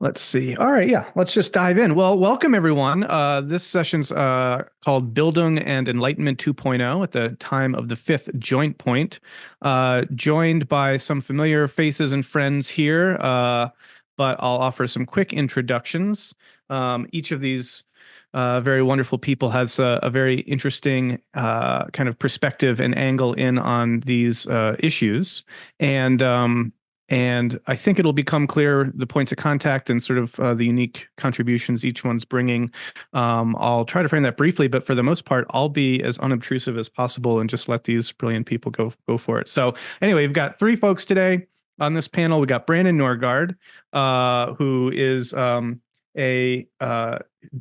Let's see. All right, yeah, let's just dive in. Well, welcome everyone. This session's called Bildung and Enlightenment 2.0 at the time of the fifth joint point. Joined by some familiar faces and friends here, but I'll offer some quick introductions. Each of these very wonderful people has a very interesting kind of perspective and angle in on these issues. And I think it'll become clear the points of contact and sort of the unique contributions each one's bringing. I'll try to frame that briefly, but for the most part, I'll be as unobtrusive as possible and just let these brilliant people go for it. So anyway, we've got three folks today on this panel. We got Brandon Nørgaard, who is a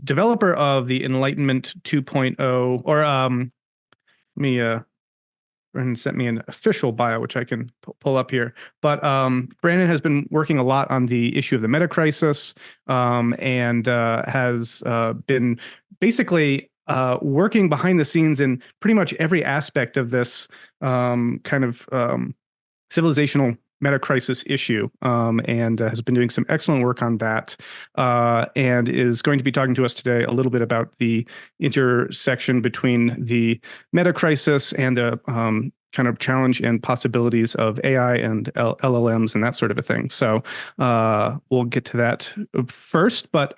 developer of the Enlightenment 2.0, or let me Brandon sent me an official bio, which I can pull up here. But Brandon has been working a lot on the issue of the meta crisis, and has been basically working behind the scenes in pretty much every aspect of this kind of civilizational meta crisis issue, and has been doing some excellent work on that, and is going to be talking to us today a little bit about the intersection between the meta crisis and the kind of challenge and possibilities of AI and LLMs and that sort of a thing. So we'll get to that first, but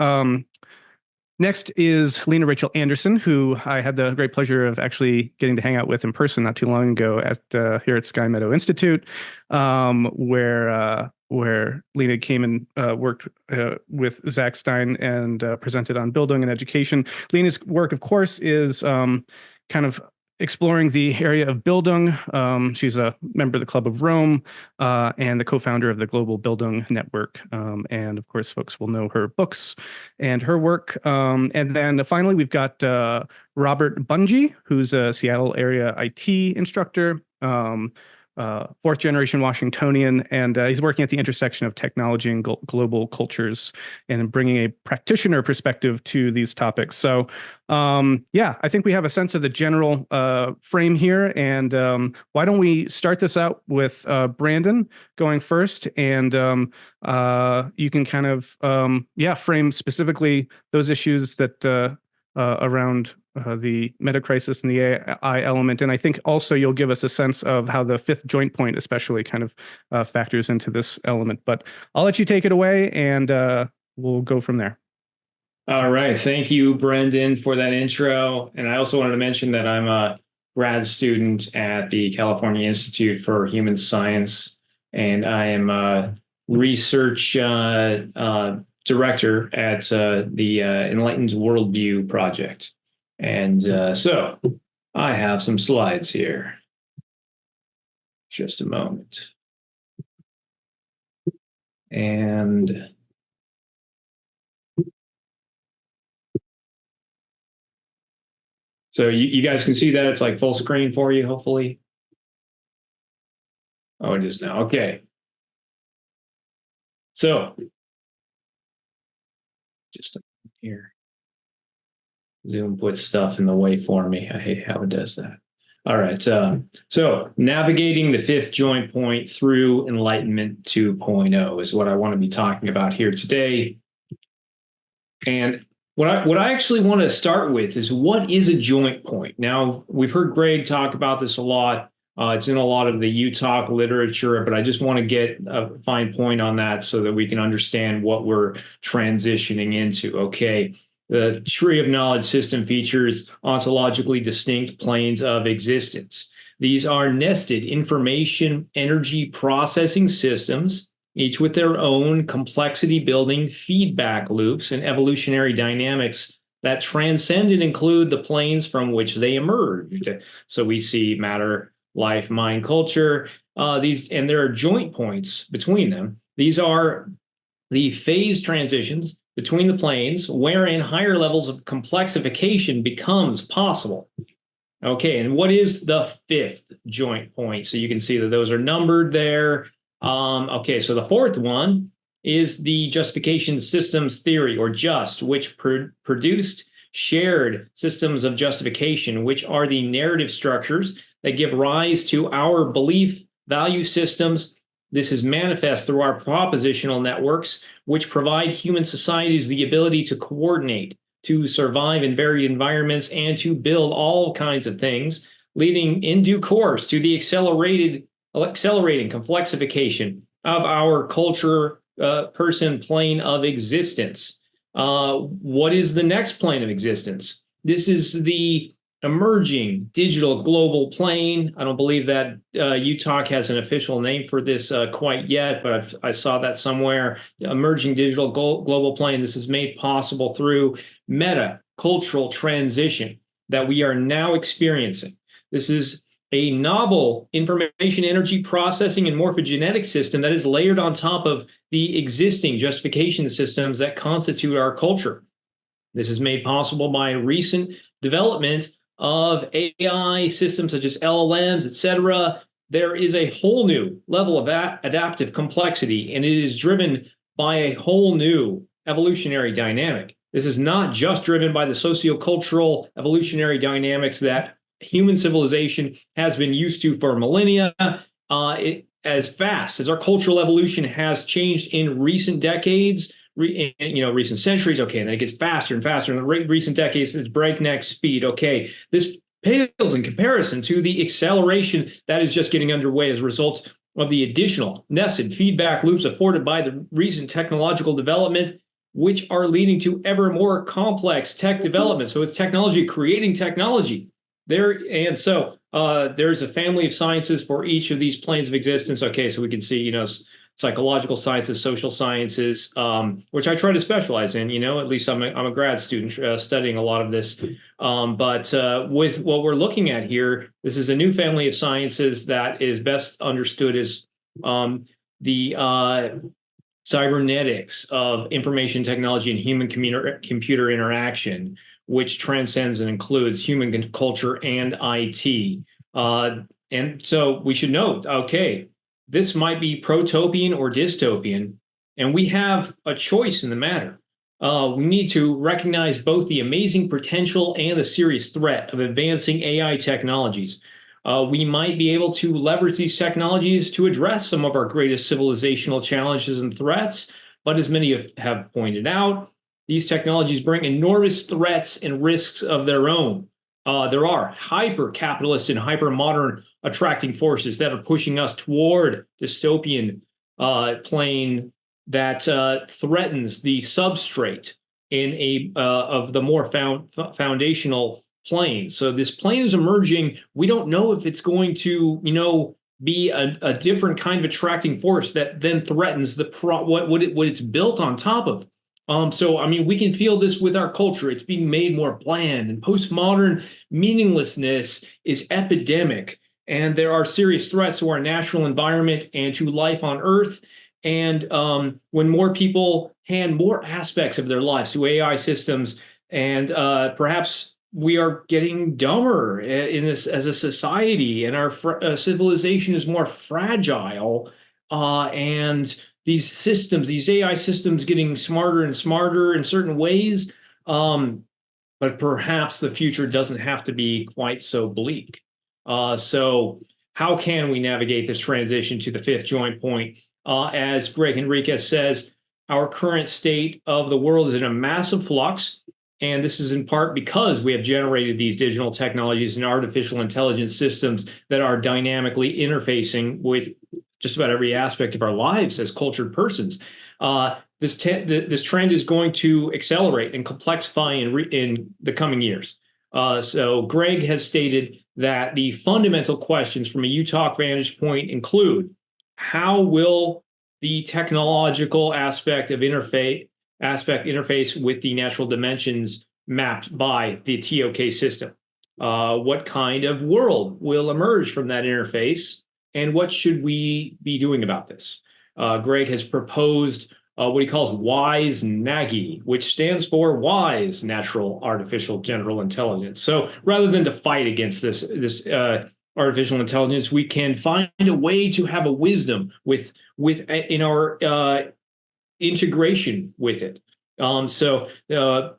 next is Lena Rachel Andersen, who I had the great pleasure of actually getting to hang out with in person not too long ago at here at Sky Meadow Institute, where Lena came and worked with Zach Stein and presented on Bildung and education. Lena's work, of course, is kind of exploring the area of Bildung. She's a member of the Club of Rome and the co-founder of the Global Bildung Network. And of course, folks will know her books and her work. And then finally, we've got Robert Bunge, who's a Seattle area IT instructor, fourth generation Washingtonian, and he's working at the intersection of technology and global cultures and bringing a practitioner perspective to these topics. So yeah, I think we have a sense of the general frame here, and why don't we start this out with Brandon going first, and you can kind of yeah, frame specifically those issues that around the meta crisis and the AI element. And I think also you'll give us a sense of how the fifth joint point especially kind of factors into this element. But I'll let you take it away, and we'll go from there. All right. Thank you, Brendan, for that intro. And I also wanted to mention that I'm a grad student at the California Institute for Human Science, and I am a research director at the Enlightened Worldview Project. And so I have some slides here. Just a moment. And so you guys can see that it's like full screen for you, hopefully. Oh, it is now. Okay. So just here. Zoom puts stuff in the way for me. I hate how it does that. All right. So navigating the fifth joint point through Enlightenment 2.0 is what I want to be talking about here today. And what I actually want to start with is, what is a joint point? Now, we've heard Greg talk about this a lot. It's in a lot of the UTOK literature, but I just want to get a fine point on that so that we can understand what we're transitioning into. Okay. The tree of knowledge system features ontologically distinct planes of existence. These are nested information energy processing systems, each with their own complexity building feedback loops and evolutionary dynamics that transcend and include the planes from which they emerged. So we see matter, life, mind, culture, and there are joint points between them. These are the phase transitions between the planes wherein higher levels of complexification becomes possible. Okay, and what is the fifth joint point? So you can see that those are numbered there. Okay, so the fourth one is the justification systems theory, or JUST, which produced shared systems of justification, which are the narrative structures that give rise to our belief value systems This is manifest through our propositional networks, which provide human societies the ability to coordinate, to survive in varied environments, and to build all kinds of things, leading in due course to the accelerating complexification of our culture, person plane of existence. What is the next plane of existence? This is the emerging digital global plane. I don't believe that UTOK has an official name for this quite yet, but I saw that somewhere. Emerging digital global plane. This is made possible through meta cultural transition that we are now experiencing. This is a novel information energy processing and morphogenetic system that is layered on top of the existing justification systems that constitute our culture. This is made possible by recent development of AI systems such as LLMs, etc. There is a whole new level of adaptive complexity, and it is driven by a whole new evolutionary dynamic. This is not just driven by the sociocultural evolutionary dynamics that human civilization has been used to for millennia. As fast as our cultural evolution has changed in recent decades, recent centuries, okay, and then it gets faster and faster. In the recent decades, it's breakneck speed. Okay, this pales in comparison to the acceleration that is just getting underway as a result of the additional nested feedback loops afforded by the recent technological development, which are leading to ever more complex tech development. So it's technology creating technology. There's a family of sciences for each of these planes of existence. Okay, so we can see, psychological sciences, social sciences, which I try to specialize in. At least I'm a grad student studying a lot of this. But with what we're looking at here, this is a new family of sciences that is best understood as the cybernetics of information technology and human computer interaction, which transcends and includes human culture and IT. And so we should note, okay, this might be protopian or dystopian, and we have a choice in the matter. We need to recognize both the amazing potential and the serious threat of advancing AI technologies. We might be able to leverage these technologies to address some of our greatest civilizational challenges and threats, but as many have pointed out, these technologies bring enormous threats and risks of their own. There are hyper-capitalist and hyper-modern attracting forces that are pushing us toward dystopian plane that threatens the substrate in of the more foundational plane. So this plane is emerging. We don't know if it's going to, be a different kind of attracting force that then threatens what it's built on top of. We can feel this with our culture. It's being made more bland, and postmodern meaninglessness is epidemic. And there are serious threats to our natural environment and to life on Earth. And when more people hand more aspects of their lives to AI systems, and perhaps we are getting dumber in this as a society, and our civilization is more fragile, and these systems, these AI systems, getting smarter and smarter in certain ways. But perhaps the future doesn't have to be quite so bleak. So how can we navigate this transition to the fifth joint point? As Greg Henriquez says, our current state of the world is in a massive flux. And this is in part because we have generated these digital technologies and artificial intelligence systems that are dynamically interfacing with just about every aspect of our lives as cultured persons. This trend is going to accelerate and complexify in the coming years. So Greg has stated that the fundamental questions from a UTOK vantage point include: how will the technological aspect interface with the natural dimensions mapped by the TOK system? What kind of world will emerge from that interface? And what should we be doing about this? Greg has proposed what he calls WISE NAGI, which stands for Wise Natural Artificial General Intelligence. So rather than to fight against this artificial intelligence, we can find a way to have a wisdom in our integration with it.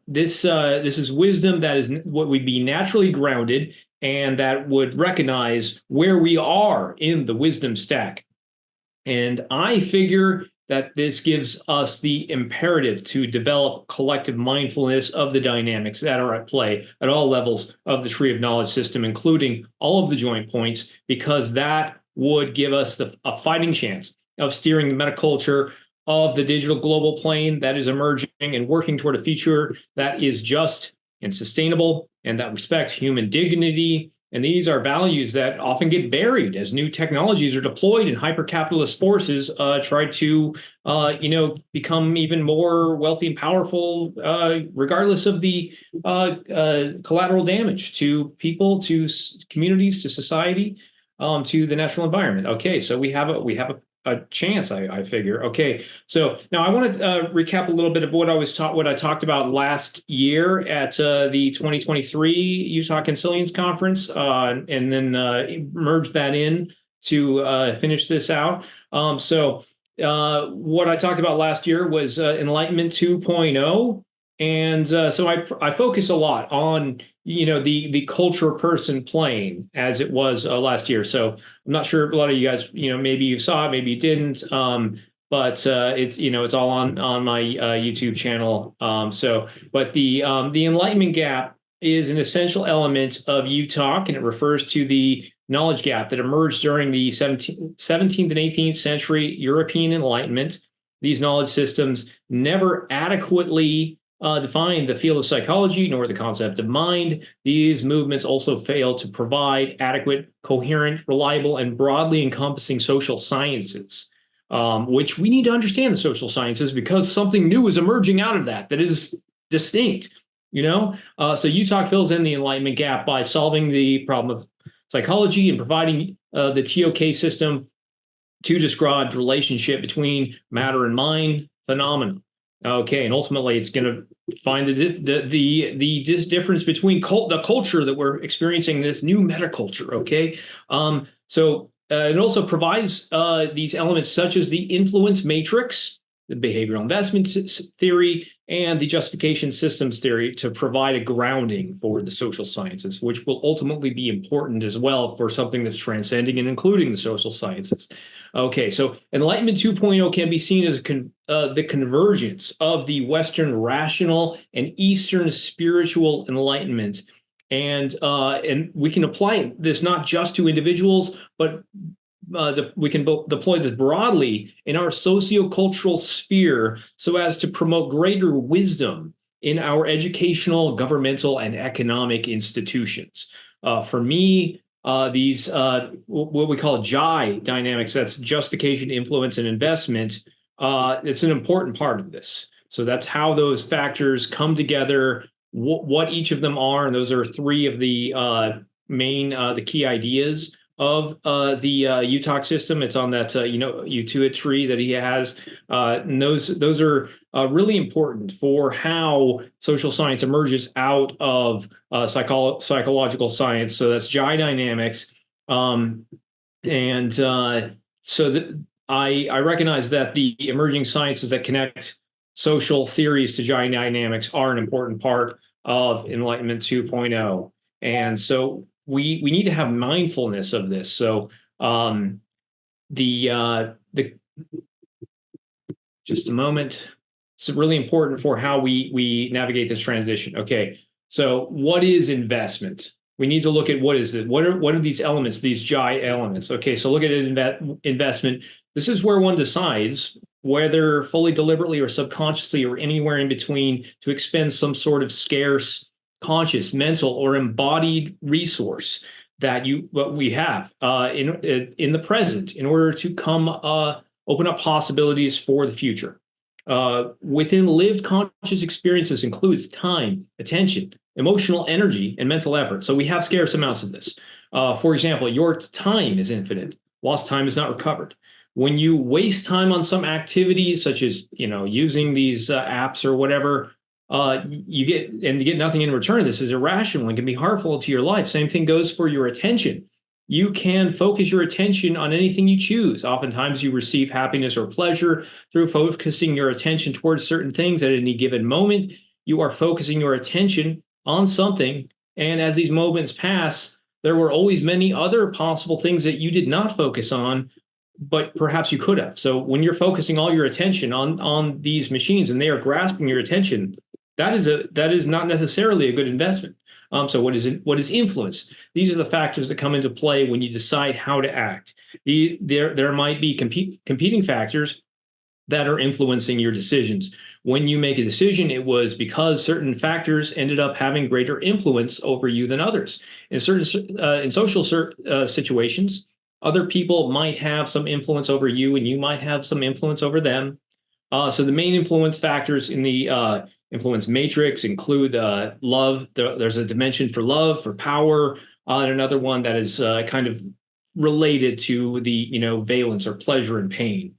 This is wisdom that is what would be naturally grounded, and that would recognize where we are in the wisdom stack. And I figure that this gives us the imperative to develop collective mindfulness of the dynamics that are at play at all levels of the tree of knowledge system, including all of the joint points, because that would give us a fighting chance of steering the metaculture of the digital global plane that is emerging and working toward a future that is just and sustainable and that respects human dignity. And these are values that often get buried as new technologies are deployed and hyper-capitalist forces try to, become even more wealthy and powerful, regardless of the collateral damage to people, to communities, to society, to the natural environment. Okay, so we have a chance, I figure. Okay, so now I want to recap a little bit of what I talked about last year at the 2023 UTOK Consilience Conference, and then merge that in to finish this out. So what I talked about last year was Enlightenment 2.0. And so I focus a lot on the culture person plane as it was last year. So I'm not sure a lot of you guys maybe you saw it, maybe you didn't, but it's all on my YouTube channel. But the Enlightenment gap is an essential element of UTOK, and it refers to the knowledge gap that emerged during the 17th and 18th century European Enlightenment. These knowledge systems never adequately define the field of psychology nor the concept of mind. These movements also fail to provide adequate, coherent, reliable, and broadly encompassing social sciences, which we need to understand the social sciences because something new is emerging out of that is distinct. So UTOK fills in the Enlightenment gap by solving the problem of psychology and providing the TOK system to describe the relationship between matter and mind phenomena. Okay, and ultimately, it's going to find the difference between the culture that we're experiencing, this new metaculture. Okay, so it also provides these elements such as the influence matrix, the behavioral investment theory, and the justification systems theory to provide a grounding for the social sciences, which will ultimately be important as well for something that's transcending and including the social sciences. Okay, so Enlightenment 2.0 can be seen as the convergence of the Western rational and Eastern spiritual enlightenment. And we can apply this not just to individuals, but we can deploy this broadly in our sociocultural sphere so as to promote greater wisdom in our educational, governmental, and economic institutions. For me, these what we call JI dynamics, that's justification, influence, and investment, it's an important part of this. So that's how those factors come together, what each of them are, and those are three of the the key ideas of the UTOK system. It's on that UTOK tree that he has, and those are really important for how social science emerges out of psychological science. So that's JI dynamics, so that I recognize that the emerging sciences that connect social theories to JI dynamics are an important part of Enlightenment 2.0, and so we need to have mindfulness of this. So just a moment. It's really important for how we navigate this transition. Okay, so what is investment? We need to look at what is it? What are these elements, these JI elements? Okay, so look at investment. This is where one decides whether fully deliberately or subconsciously or anywhere in between to expend some sort of scarce, conscious, mental, or embodied resource that we have in the present in order to open up possibilities for the future. Within lived conscious experiences includes time, attention, emotional energy, and mental effort. So we have scarce amounts of this. For example, your time is infinite. Lost time is not recovered. When you waste time on some activities, such as using these apps or whatever, you get nothing in return. This is irrational and can be harmful to your life. Same thing goes for your attention. You can focus your attention on anything you choose. Oftentimes you receive happiness or pleasure through focusing your attention towards certain things at any given moment. You are focusing your attention on something, and as these moments pass, there were always many other possible things that you did not focus on but perhaps you could have. So when you're focusing all your attention on these machines and they are grasping your attention, that is not necessarily a good investment. So what is influence? These are the factors that come into play when you decide how to act. There might be competing factors that are influencing your decisions. When you make a decision, it was because certain factors ended up having greater influence over you than others. In social situations, other people might have some influence over you, and you might have some influence over them. So the main influence factors in the influence matrix include love. There's a dimension for love, for power, and another one that is kind of related to the valence or pleasure and pain.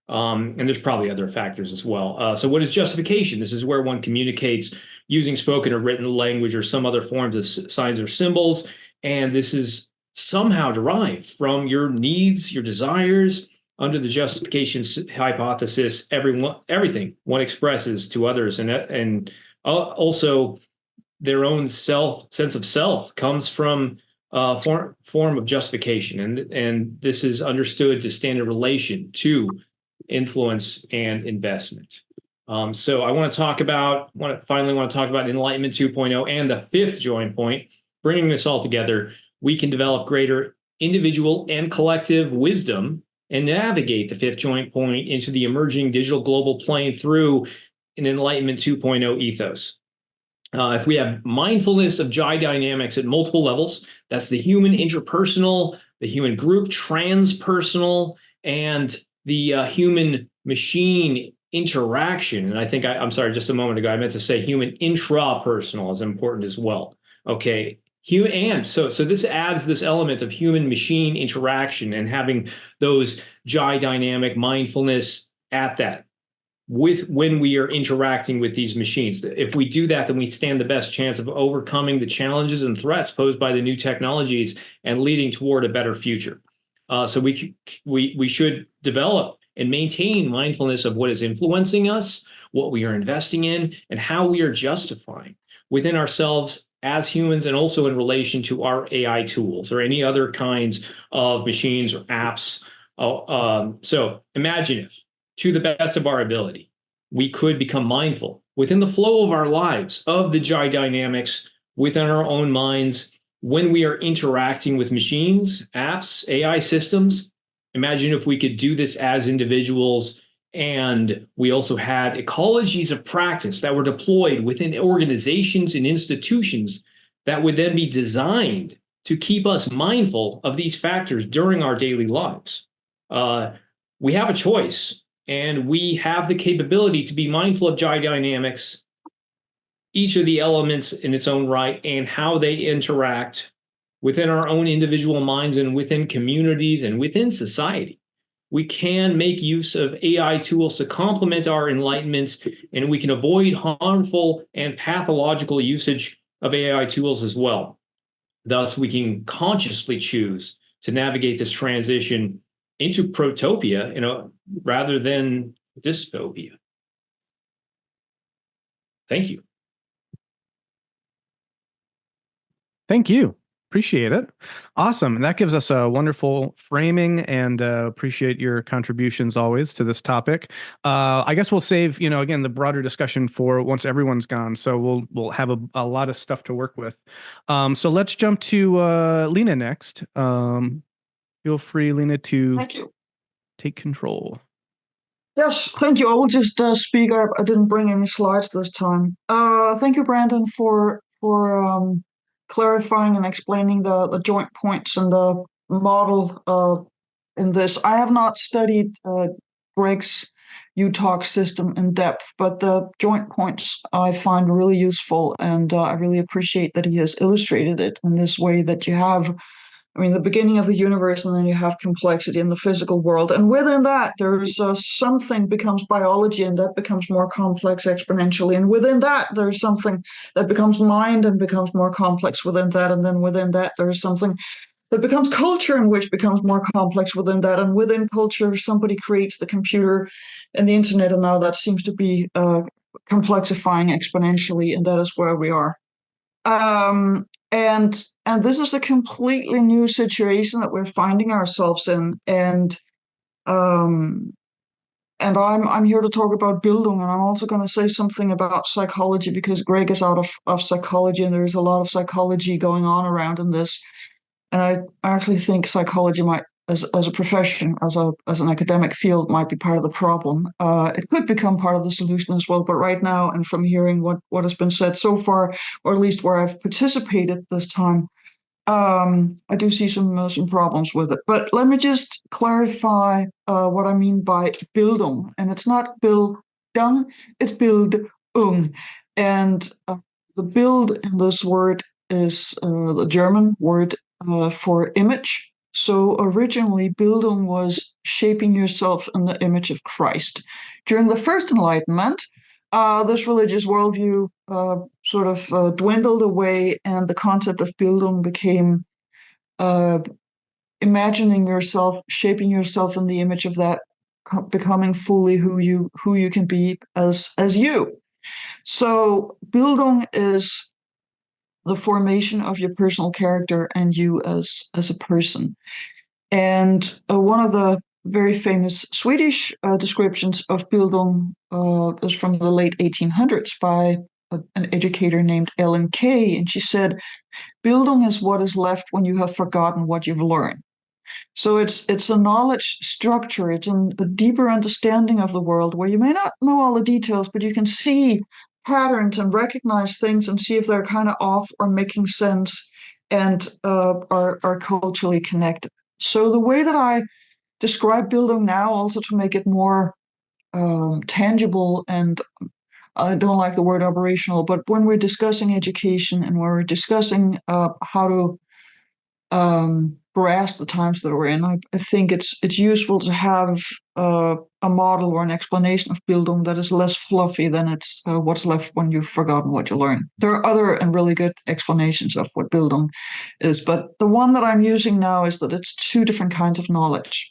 And there's probably other factors as well. So what is justification? This is where one communicates using spoken or written language or some other forms of signs or symbols. And this is somehow derived from your needs, your desires. Under the justification hypothesis, everything one expresses to others and also their own sense of self comes from a form of justification. And this is understood to stand in relation to influence and investment. So I want to talk about Enlightenment 2.0 and the fifth joint point. Bringing this all together, we can develop greater individual and collective wisdom and navigate the fifth joint point into the emerging digital global plane through an Enlightenment 2.0 ethos. If we have mindfulness of Jai dynamics at multiple levels, that's the human interpersonal, the human group transpersonal, and the human machine interaction. And I think I'm sorry, just a moment ago, I meant to say human intrapersonal is important as well. Okay. And so this adds this element of human machine interaction and having those Jai dynamic mindfulness at that when we are interacting with these machines. If we do that, then we stand the best chance of overcoming the challenges and threats posed by the new technologies and leading toward a better future. So we should develop and maintain mindfulness of what is influencing us, what we are investing in, and how we are justifying within ourselves as humans, and also in relation to our AI tools or any other kinds of machines or apps. So imagine if, to the best of our ability, we could become mindful within the flow of our lives of the Jai dynamics within our own minds when we are interacting with machines, apps, AI systems. Imagine if we could do this as individuals, and we also had ecologies of practice that were deployed within organizations and institutions that would then be designed to keep us mindful of these factors during our daily lives. We have a choice, and we have the capability to be mindful of Jai dynamics, each of the elements in its own right, and how they interact within our own individual minds and within communities and within society. We can make use of AI tools to complement our enlightenment, and we can avoid harmful and pathological usage of AI tools as well. Thus, we can consciously choose to navigate this transition into protopia, rather than dystopia. Thank you. Thank you. Appreciate it. Awesome. And that gives us a wonderful framing, and appreciate your contributions always to this topic. I guess we'll save, again, the broader discussion for once everyone's gone. So we'll have a lot of stuff to work with. So let's jump to Lena next. Feel free, Lena, to Thank you. Take control. Yes, thank you. I will just speak up. I didn't bring any slides this time. Thank you, Brandon, for clarifying and explaining the joint points and the model in this. I have not studied Greg's UTOK system in depth, but the joint points I find really useful, and I really appreciate that he has illustrated it in this way, that you have, the beginning of the universe, and then you have complexity in the physical world. And within that, there's something becomes biology, and that becomes more complex exponentially. And within that, there's something that becomes mind and becomes more complex within that. And then within that, there's something that becomes culture, and which becomes more complex within that. And within culture, somebody creates the computer and the internet, and now that seems to be complexifying exponentially, and that is where we are. And this is a completely new situation that we're finding ourselves in. And And I'm here to talk about Bildung, and I'm also going to say something about psychology because Greg is out of psychology, and there's a lot of psychology going on around in this. And I actually think psychology might, as a profession, as an academic field, might be part of the problem. It could become part of the solution as well. But right now, and from hearing what has been said so far, or at least where I've participated this time, I do see some problems with it. But let me just clarify what I mean by Bildung. And it's not Bildung, it's Bildung. And the build in this word is the German word for image. So originally, Bildung was shaping yourself in the image of Christ. During the first Enlightenment, this religious worldview sort of dwindled away, and the concept of Bildung became uh, imagining yourself, shaping yourself in the image of that, becoming fully who you can be as you. So Bildung is the formation of your personal character and you as a person. And one of the very famous Swedish descriptions of Bildung is from the late 1800s by an educator named Ellen Key. And she said, Bildung is what is left when you have forgotten what you've learned. So it's a knowledge structure. It's a deeper understanding of the world where you may not know all the details, but you can see patterns and recognize things and see if they're kind of off or making sense and are culturally connected. So the way that I describe Bildung now, also to make it more tangible, and I don't like the word operational, but when we're discussing education and we're discussing how to grasp the times that we're in, I think it's useful to have a model or an explanation of Bildung that is less fluffy than it's what's left when you've forgotten what you learned. There are other and really good explanations of what Bildung is, but the one that I'm using now is that it's two different kinds of knowledge.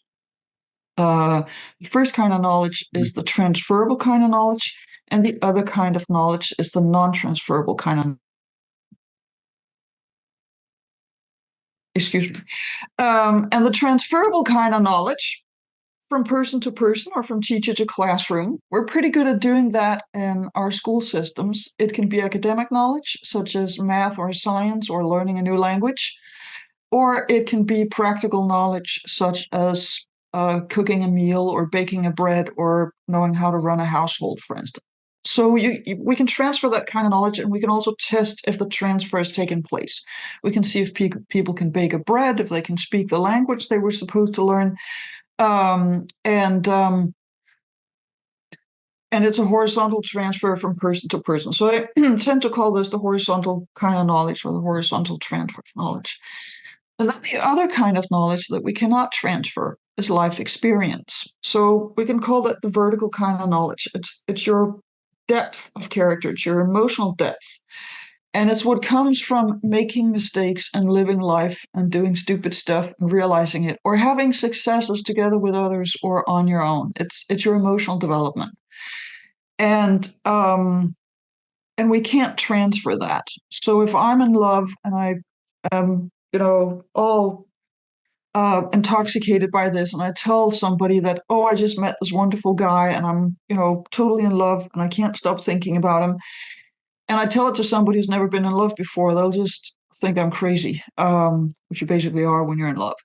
The first kind of knowledge is the transferable kind of knowledge, and the other kind of knowledge is the non-transferable kind of. Excuse me. And the transferable kind of knowledge, from person to person or from teacher to classroom, we're pretty good at doing that in our school systems. It can be academic knowledge, such as math or science or learning a new language, or it can be practical knowledge, such as cooking a meal or baking a bread or knowing how to run a household, for instance. So we can transfer that kind of knowledge, and we can also test if the transfer has taken place. We can see if people can bake a bread, if they can speak the language they were supposed to learn, and it's a horizontal transfer from person to person. So I tend to call this the horizontal kind of knowledge, or the horizontal transfer of knowledge. And then the other kind of knowledge that we cannot transfer is life experience. So we can call that the vertical kind of knowledge. It's your depth of character, it's your emotional depth. And it's what comes from making mistakes and living life and doing stupid stuff and realizing it, or having successes together with others or on your own. It's your emotional development. And we can't transfer that. So if I'm in love and I am, all intoxicated by this, and I tell somebody that, oh, I just met this wonderful guy and I'm, totally in love and I can't stop thinking about him, and I tell it to somebody who's never been in love before, they'll just think I'm crazy, which you basically are when you're in love.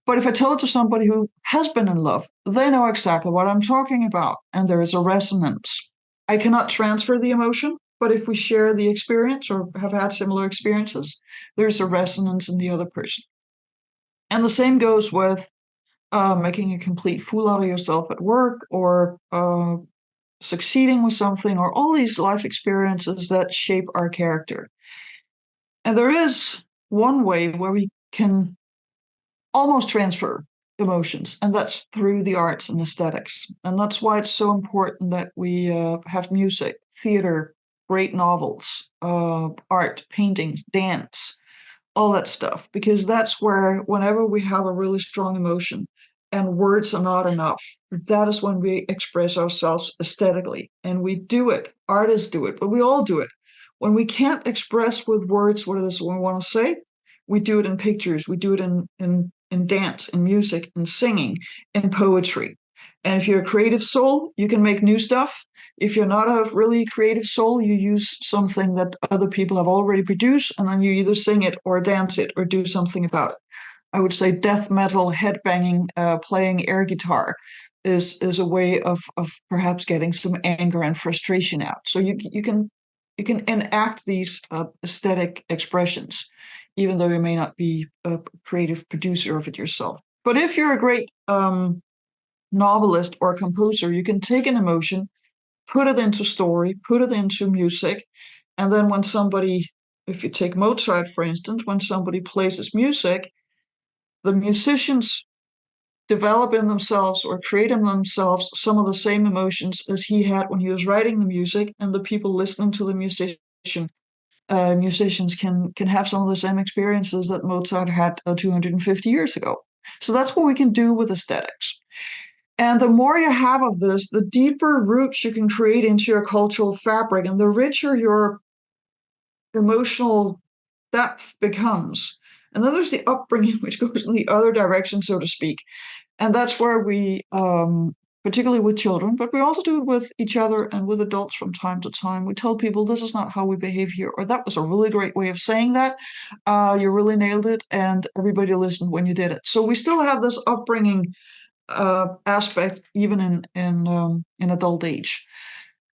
But if I tell it to somebody who has been in love, they know exactly what I'm talking about, and there is a resonance. I cannot transfer the emotion, but if we share the experience or have had similar experiences, there's a resonance in the other person. And the same goes with making a complete fool out of yourself at work, or succeeding with something, or all these life experiences that shape our character. And there is one way where we can almost transfer emotions, and that's through the arts and aesthetics. And that's why it's so important that we have music, theater, great novels, art, paintings, dance, all that stuff, because that's where, whenever we have a really strong emotion and words are not enough, that is when we express ourselves aesthetically. And we do it, artists do it, but we all do it. When we can't express with words what it is we want to say, we do it in pictures, we do it in in dance, in music, in singing, in poetry. And if you're a creative soul, you can make new stuff. If you're not a really creative soul, you use something that other people have already produced, and then you either sing it or dance it or do something about it. I would say death metal, headbanging, playing air guitar is a way of perhaps getting some anger and frustration out. So you can enact these aesthetic expressions, even though you may not be a creative producer of it yourself. But if you're a great novelist or composer, you can take an emotion, put it into story, put it into music, and then when somebody, if you take Mozart, for instance, when somebody plays his music, the musicians develop in themselves or create in themselves some of the same emotions as he had when he was writing the music, and the people listening to the musicians can have some of the same experiences that Mozart had 250 years ago. So that's what we can do with aesthetics. And the more you have of this, the deeper roots you can create into your cultural fabric, and the richer your emotional depth becomes. And then there's the upbringing, which goes in the other direction, so to speak. And that's where we, particularly with children, but we also do it with each other and with adults from time to time. We tell people this is not how we behave here, or that was a really great way of saying that. You really nailed it, and everybody listened when you did it. So we still have this upbringing aspect even in adult age.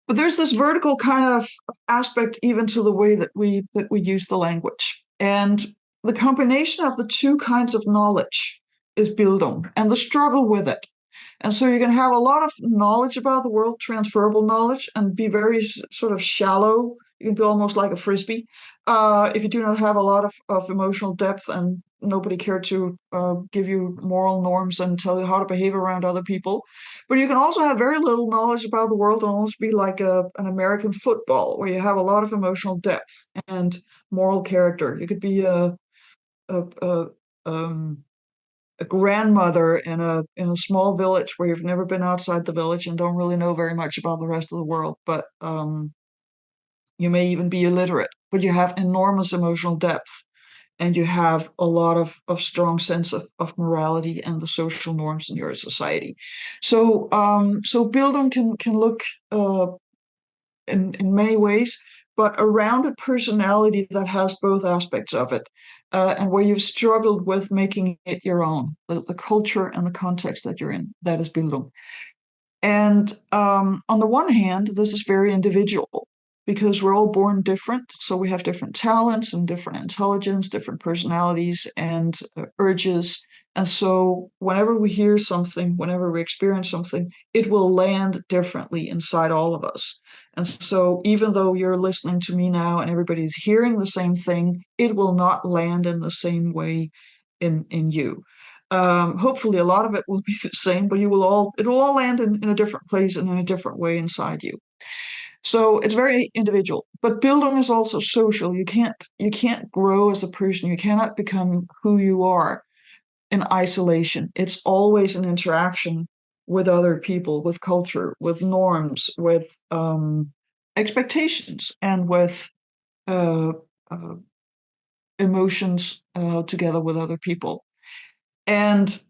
But there's this vertical kind of aspect even to the way that we use the language. And the combination of the two kinds of knowledge is Bildung and the struggle with it. And so you can have a lot of knowledge about the world, transferable knowledge, and be very sort of shallow. You can be almost like a frisbee if you do not have a lot of emotional depth and nobody cared to give you moral norms and tell you how to behave around other people. But you can also have very little knowledge about the world and almost be like an American football, where you have a lot of emotional depth and moral character. You could be a, a, um, a grandmother in a small village where you've never been outside the village and don't really know very much about the rest of the world, but you may even be illiterate, but you have enormous emotional depth, and you have a lot of strong sense of morality and the social norms in your society. So Bildung can look in many ways, but a rounded personality that has both aspects of it, and where you've struggled with making it your own, the culture and the context that you're in, that is Bildung. And on the one hand, this is very individual because we're all born different. So we have different talents and different intelligence, different personalities and urges. And so whenever we hear something, whenever we experience something, it will land differently inside all of us. And so even though you're listening to me now and everybody's hearing the same thing, it will not land in the same way in you. Hopefully a lot of it will be the same, but it will all land in a different place and in a different way inside you. So it's very individual. But Bildung is also social. You can't grow as a person. You cannot become who you are in isolation. It's always an interaction with other people, with culture, with norms, with expectations, and with uh, uh, emotions together with other people. And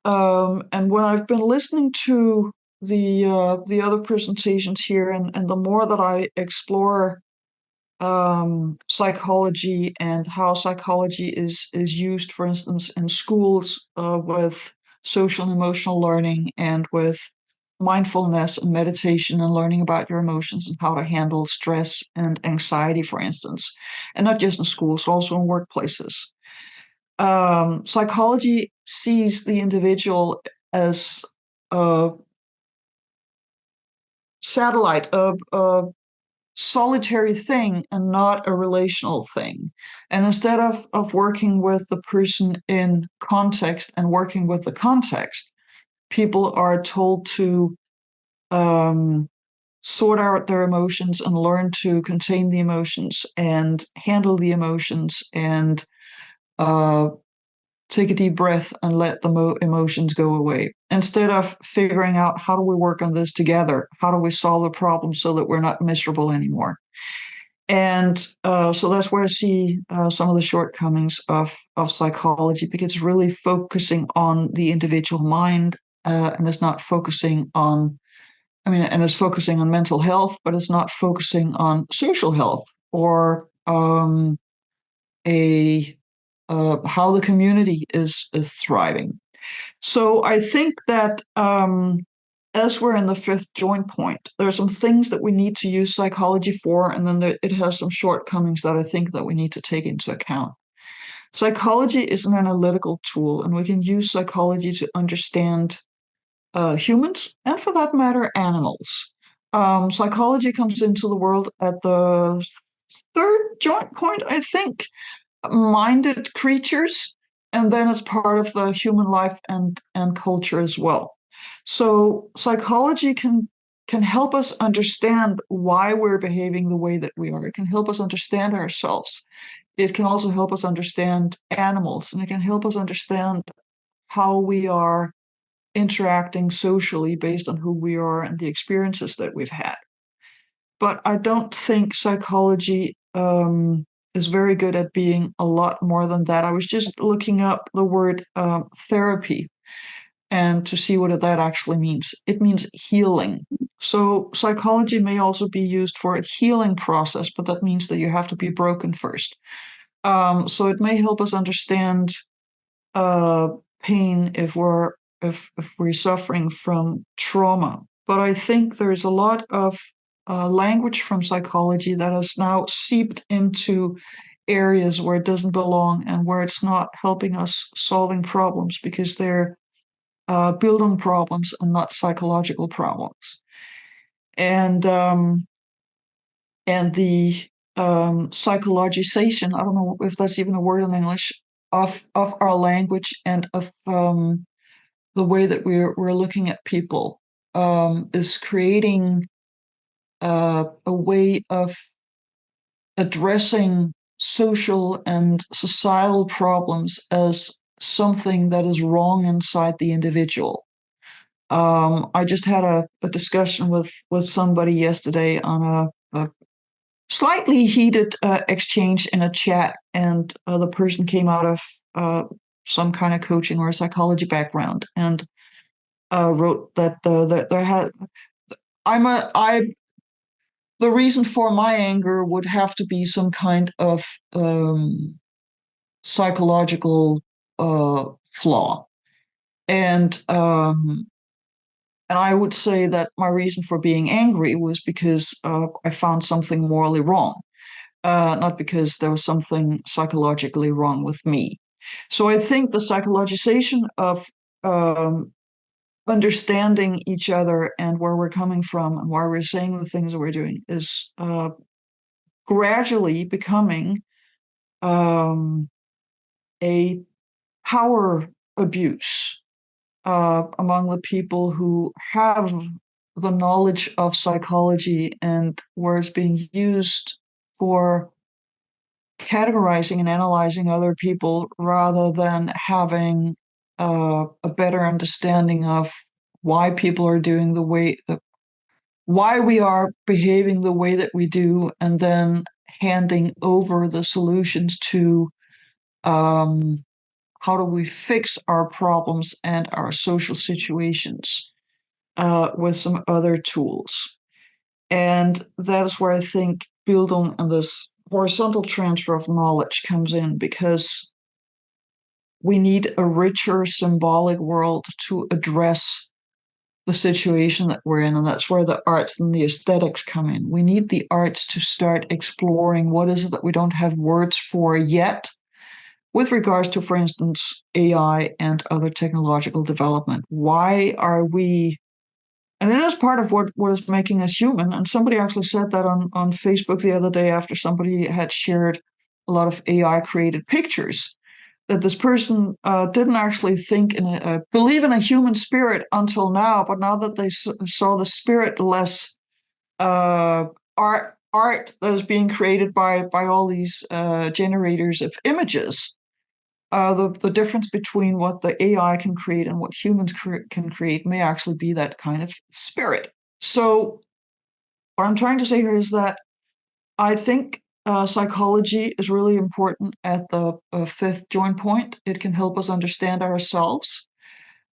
when I've been listening to the other presentations here, and the more that I explore psychology and how psychology is used, for instance, in schools with social and emotional learning, and with mindfulness and meditation and learning about your emotions and how to handle stress and anxiety, for instance, and not just in schools, also in workplaces. Psychology sees the individual as a satellite, a solitary thing and not a relational thing. And instead of working with the person in context and working with the context, people are told to sort out their emotions and learn to contain the emotions and handle the emotions and take a deep breath and let the emotions go away. Instead of figuring out how do we work on this together? How do we solve the problem so that we're not miserable anymore? And so that's where I see some of the shortcomings of psychology, because it's really focusing on the individual mind, and it's not focusing on, and it's focusing on mental health, but it's not focusing on social health or a how the community is thriving. So I think that as we're in the fifth joint point, there are some things that we need to use psychology for, and then it has some shortcomings that I think that we need to take into account. Psychology is an analytical tool, and we can use psychology to understand humans, and for that matter, animals. Psychology comes into the world at the third joint point, I think, minded creatures, and then it's part of the human life and culture as well. So psychology can help us understand why we're behaving the way that we are. It can help us understand ourselves. It can also help us understand animals, and it can help us understand how we are interacting socially based on who we are and the experiences that we've had. But I don't think psychology is very good at being a lot more than that. I was just looking up the word therapy and to see what that actually means. It means healing. So psychology may also be used for a healing process, but that means that you have to be broken first. So it may help us understand pain if we're suffering from trauma. But I think there's a lot of language from psychology that has now seeped into areas where it doesn't belong and where it's not helping us solving problems, because they're Bildung problems and not psychological problems. And the psychologization, I don't know if that's even a word in English, of our language and of the way that we're looking at people is creating a way of addressing social and societal problems as something that is wrong inside the individual. I just had a discussion with somebody yesterday on a slightly heated exchange in a chat, and the person came out of some kind of coaching or a psychology background, and wrote that there had the reason for my anger would have to be some kind of psychological flaw, and I would say that my reason for being angry was because I found something morally wrong, not because there was something psychologically wrong with me. So I think the psychologization of understanding each other and where we're coming from and why we're saying the things that we're doing is gradually becoming a power abuse among the people who have the knowledge of psychology, and where it's being used for categorizing and analyzing other people rather than having a better understanding of why people are doing the way that why we are behaving the way that we do, and then handing over the solutions to how do we fix our problems and our social situations with some other tools. And that is where I think Bildung and this horizontal transfer of knowledge comes in, because we need a richer symbolic world to address the situation that we're in. And that's where the arts and the aesthetics come in. We need the arts to start exploring what is it that we don't have words for yet with regards to, for instance, AI and other technological development. Why are we, and it is part of what is making us human. And somebody actually said that on Facebook the other day, after somebody had shared a lot of AI created pictures, that this person didn't actually think believe in a human spirit until now, but now that they saw the spiritless art that is being created by all these generators of images, the difference between what the AI can create and what humans can create may actually be that kind of spirit. So what I'm trying to say here is that I think psychology is really important at the fifth joint point. It can help us understand ourselves,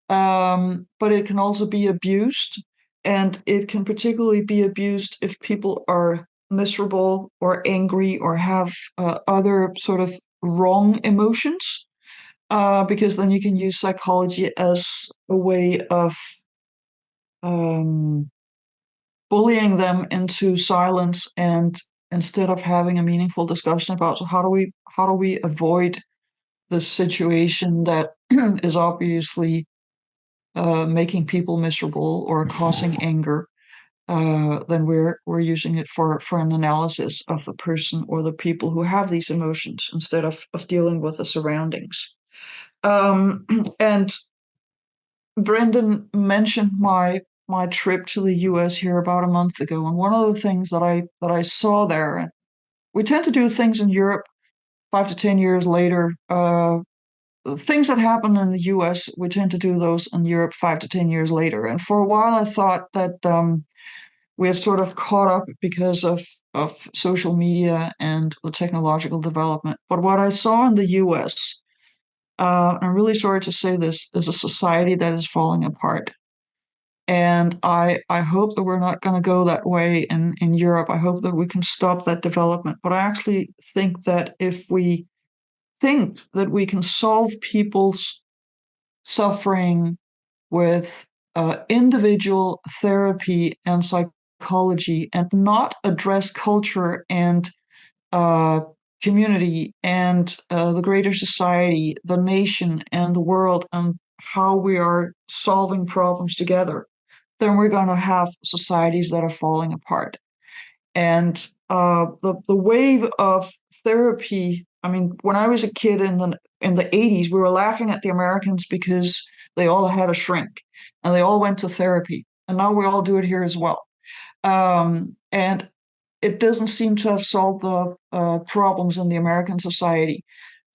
but it can also be abused. And it can particularly be abused if people are miserable or angry or have other sort of wrong emotions, because then you can use psychology as a way of um, bullying them into silence, and instead of having a meaningful discussion about, so how do we avoid this situation that is obviously making people miserable or causing anger, then we're using it for an analysis of the person or the people who have these emotions instead of dealing with the surroundings. And Brendan mentioned my trip to the US here about a month ago, and one of the things that I saw there, and we tend to do things in Europe 5 to 10 years later. Things that happen in the US, we tend to do those in Europe 5 to 10 years later. And for a while, I thought that we had sort of caught up because of social media and the technological development. But what I saw in the US, I'm really sorry to say this, is a society that is falling apart. And I hope that we're not going to go that way in Europe. I hope that we can stop that development. But I actually think that if we think that we can solve people's suffering with individual therapy and psychology and not address culture and uh, community and the greater society, the nation and the world, and how we are solving problems together, then we're going to have societies that are falling apart. And the wave of therapy. I mean, when I was a kid in the 80s, we were laughing at the Americans because they all had a shrink and they all went to therapy, and now we all do it here as well. And it doesn't seem to have solved the problems in the American society.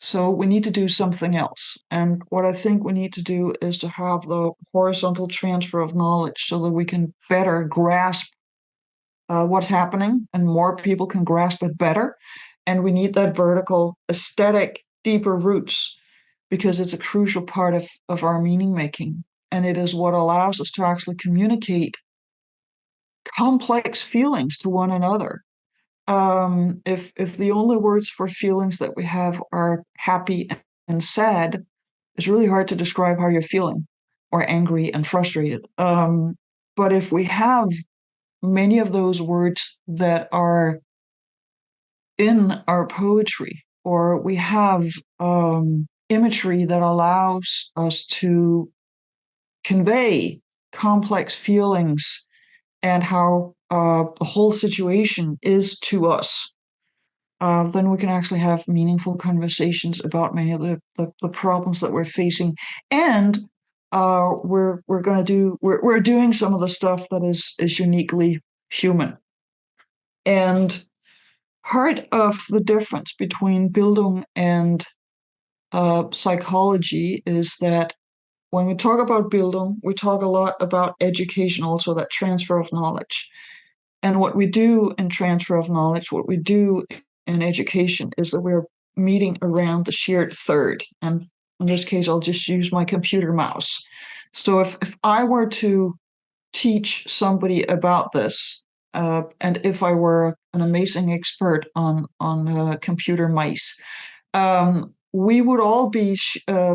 So we need to do something else. And what I think we need to do is to have the horizontal transfer of knowledge so that we can better grasp what's happening and more people can grasp it better. And we need that vertical aesthetic, deeper roots, because it's a crucial part of our meaning making. And it is what allows us to actually communicate complex feelings to one another. If the only words for feelings that we have are happy and sad, it's really hard to describe how you're feeling, or angry and frustrated. But if we have many of those words that are in our poetry, or we have imagery that allows us to convey complex feelings and how the whole situation is to us, then we can actually have meaningful conversations about many of the problems that we're facing. And we're doing some of the stuff that is uniquely human. And part of the difference between Bildung and psychology is that when we talk about Bildung, we talk a lot about education, also that transfer of knowledge. And what we do in transfer of knowledge, what we do in education, is that we're meeting around the shared third. And in this case, I'll just use my computer mouse. So if I were to teach somebody about this, and if I were an amazing expert on computer mice, we would all be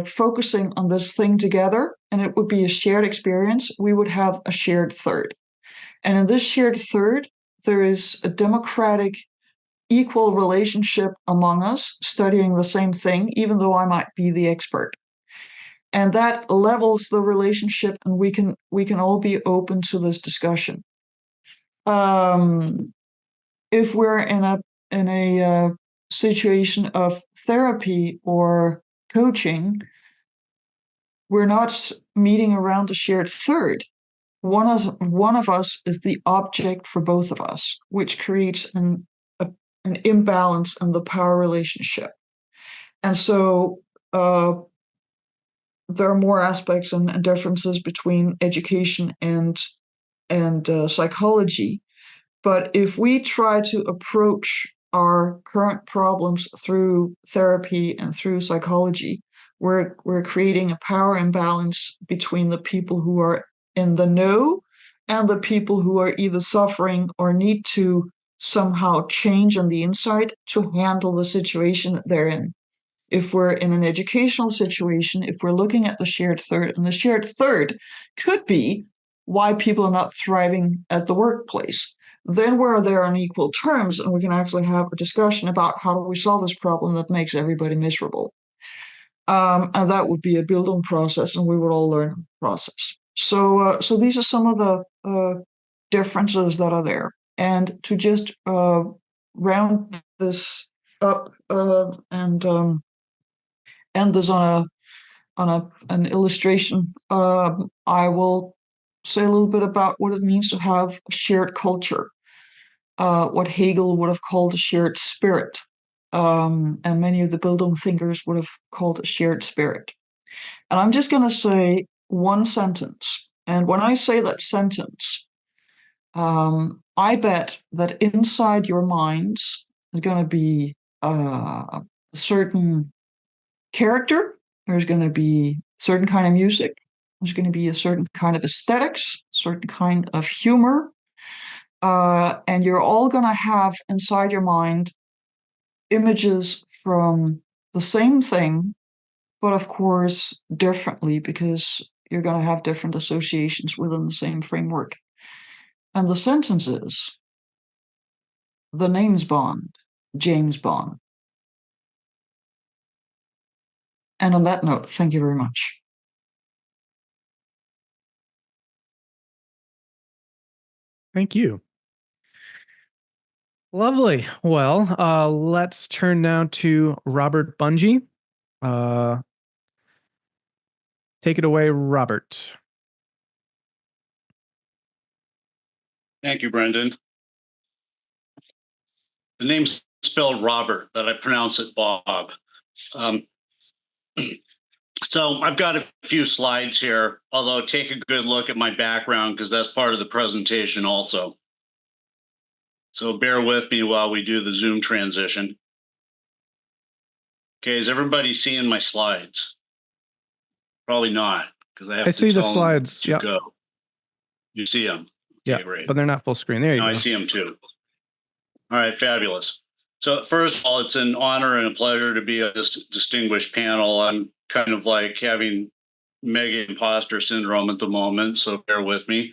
focusing on this thing together, and it would be a shared experience. We would have a shared third. And in this shared third, there is a democratic, equal relationship among us studying the same thing, even though I might be the expert. And that levels the relationship, and we can all be open to this discussion. If we're in a situation of therapy or coaching, we're not meeting around a shared third. One of us is the object for both of us, which creates an imbalance in the power relationship. And so there are more aspects and differences between education and psychology. But if we try to approach our current problems through therapy and through psychology, we're creating a power imbalance between the people who are in the know and the people who are either suffering or need to somehow change on the inside to handle the situation that they're in. If we're in an educational situation, if we're looking at the shared third, and the shared third could be why people are not thriving at the workplace, then we're there on equal terms and we can actually have a discussion about how do we solve this problem that makes everybody miserable. And that would be a Bildung process, and we would all learn the process. So these are some of the differences that are there. And to just round this up and end this on an illustration, I will say a little bit about what it means to have a shared culture, what Hegel would have called a shared spirit. And many of the Bildung thinkers would have called a shared spirit. And I'm just going to say one sentence. And when I say that sentence, I bet that inside your minds is going to be a certain character. There's going to be a certain kind of music. There's going to be a certain kind of aesthetics, certain kind of humor. And you're all going to have inside your mind images from the same thing, but of course differently because you're going to have different associations within the same framework. And the sentence is, the name's Bond, James Bond. And on that note, thank you very much. Thank you. Lovely. Well, let's turn now to Robert Bunge. Take it away, Robert. Thank you, Brandon. The name's spelled Robert, but I pronounce it Bob. So I've got a few slides here, although take a good look at my background because that's part of the presentation also. So bear with me while we do the Zoom transition. Okay, is everybody seeing my slides? Probably not, because I have I to see the tell them slides. to Yeah. go. You see them? Yeah, Okay, great. but they're not full screen. There you No, go. I see them too. All right, fabulous. So first of all, it's an honor and a pleasure to be on this distinguished panel. I'm kind of like having mega imposter syndrome at the moment, so bear with me.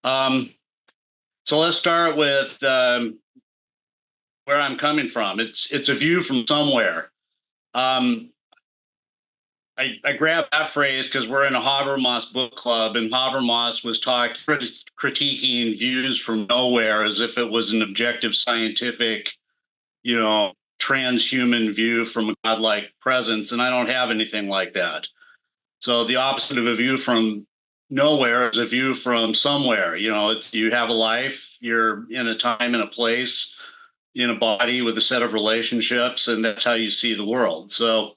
So let's start with where I'm coming from. It's a view from somewhere. I grabbed that phrase because we're in a Habermas book club, and Habermas was critiquing views from nowhere as if it was an objective scientific, transhuman view from a godlike presence, and I don't have anything like that. So the opposite of a view from nowhere is a view from somewhere. You have a life, you're in a time and a place, in a body with a set of relationships, and that's how you see the world. So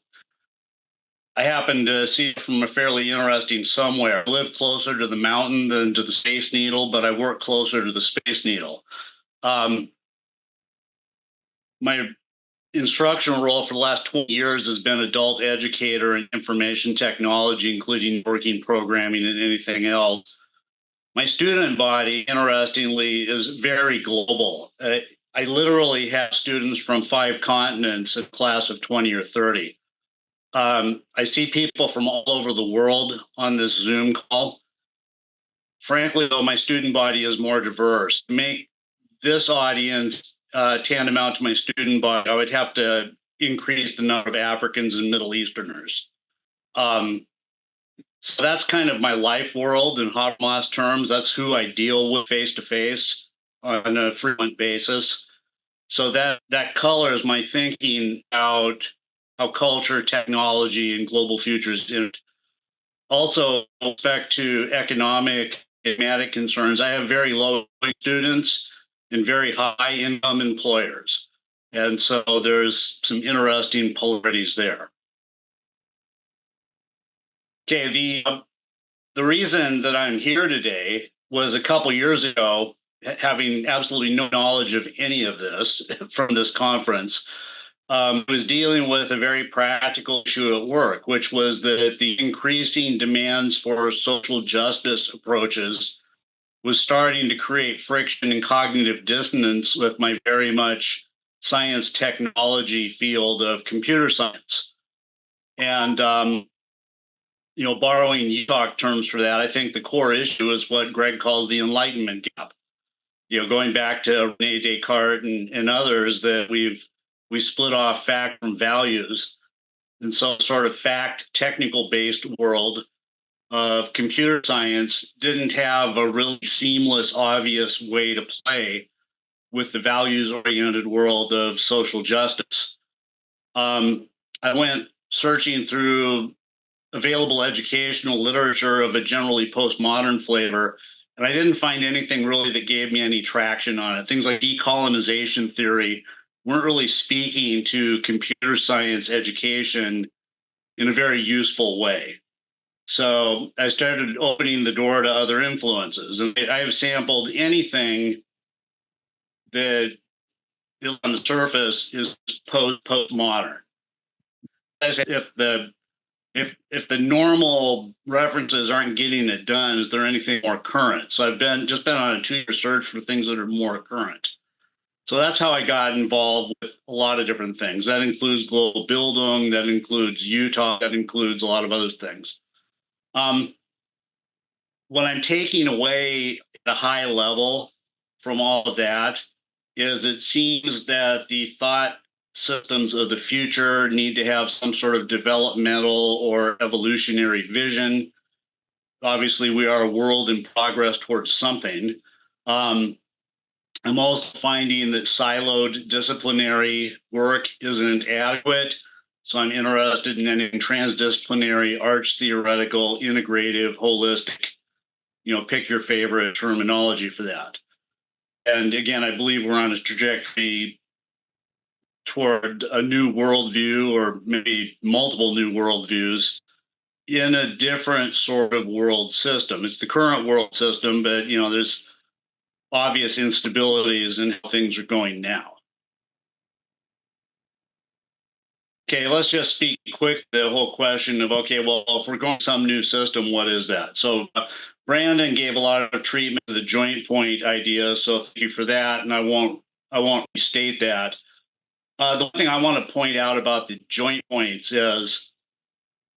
I happen to see it from a fairly interesting somewhere. I live closer to the mountain than to the Space Needle, but I work closer to the Space Needle. My instructional role for the last 20 years has been adult educator in information technology, including working programming and anything else. My student body, interestingly, is very global. I literally have students from 5 continents, a class of 20 or 30. I see people from all over the world on this Zoom call. Frankly, though, my student body is more diverse. To make this audience tantamount to my student body, I would have to increase the number of Africans and Middle Easterners. So that's kind of my life world in Habermas terms. That's who I deal with face to face on a frequent basis. So that colors my thinking about how culture, technology, and global futures. Also, with respect to economic, thematic concerns, I have very low students and very high income employers. And so there's some interesting polarities there. Okay, the reason that I'm here today was a couple years ago having absolutely no knowledge of any of this from this conference, was dealing with a very practical issue at work, which was that the increasing demands for social justice approaches was starting to create friction and cognitive dissonance with my very much science technology field of computer science. And, borrowing UTOK terms for that, I think the core issue is what Greg calls the Enlightenment gap. Going back to Rene Descartes and others, that we split off fact from values. And so sort of fact technical based world of computer science didn't have a really seamless, obvious way to play with the values oriented world of social justice. I went searching through available educational literature of a generally postmodern flavor, and I didn't find anything really that gave me any traction on it. Things like decolonization theory weren't really speaking to computer science education in a very useful way. So I started opening the door to other influences, and I have sampled anything that on the surface is postmodern. As if the normal references aren't getting it done, is there anything more current? So I've been on a 2-year search for things that are more current. So that's how I got involved with a lot of different things. That includes global Bildung, that includes UTOK, that includes a lot of other things. What I'm taking away at a high level from all of that is it seems that the thought systems of the future need to have some sort of developmental or evolutionary vision. Obviously, we are a world in progress towards something. I'm also finding that siloed disciplinary work isn't adequate. So I'm interested in anything transdisciplinary, arch theoretical, integrative, holistic, pick your favorite terminology for that. And again, I believe we're on a trajectory toward a new worldview, or maybe multiple new worldviews, in a different sort of world system. It's the current world system, but there's obvious instabilities in how things are going now. Okay, let's just speak quick the whole question of, okay, well, if we're going to some new system, what is that? So Brandon gave a lot of treatment to the joint point idea, so thank you for that, and I won't restate that. The one thing I want to point out about the joint points is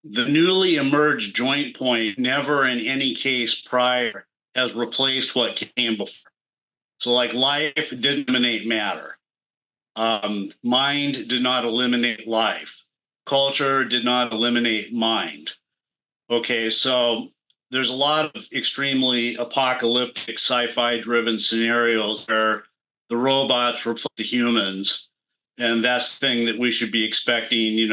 the newly emerged joint point never in any case prior has replaced what came before. So like life didn't eliminate matter. Mind did not eliminate life. Culture did not eliminate mind. Okay, so there's a lot of extremely apocalyptic sci-fi driven scenarios where the robots replace the humans. And that's the thing that we should be expecting,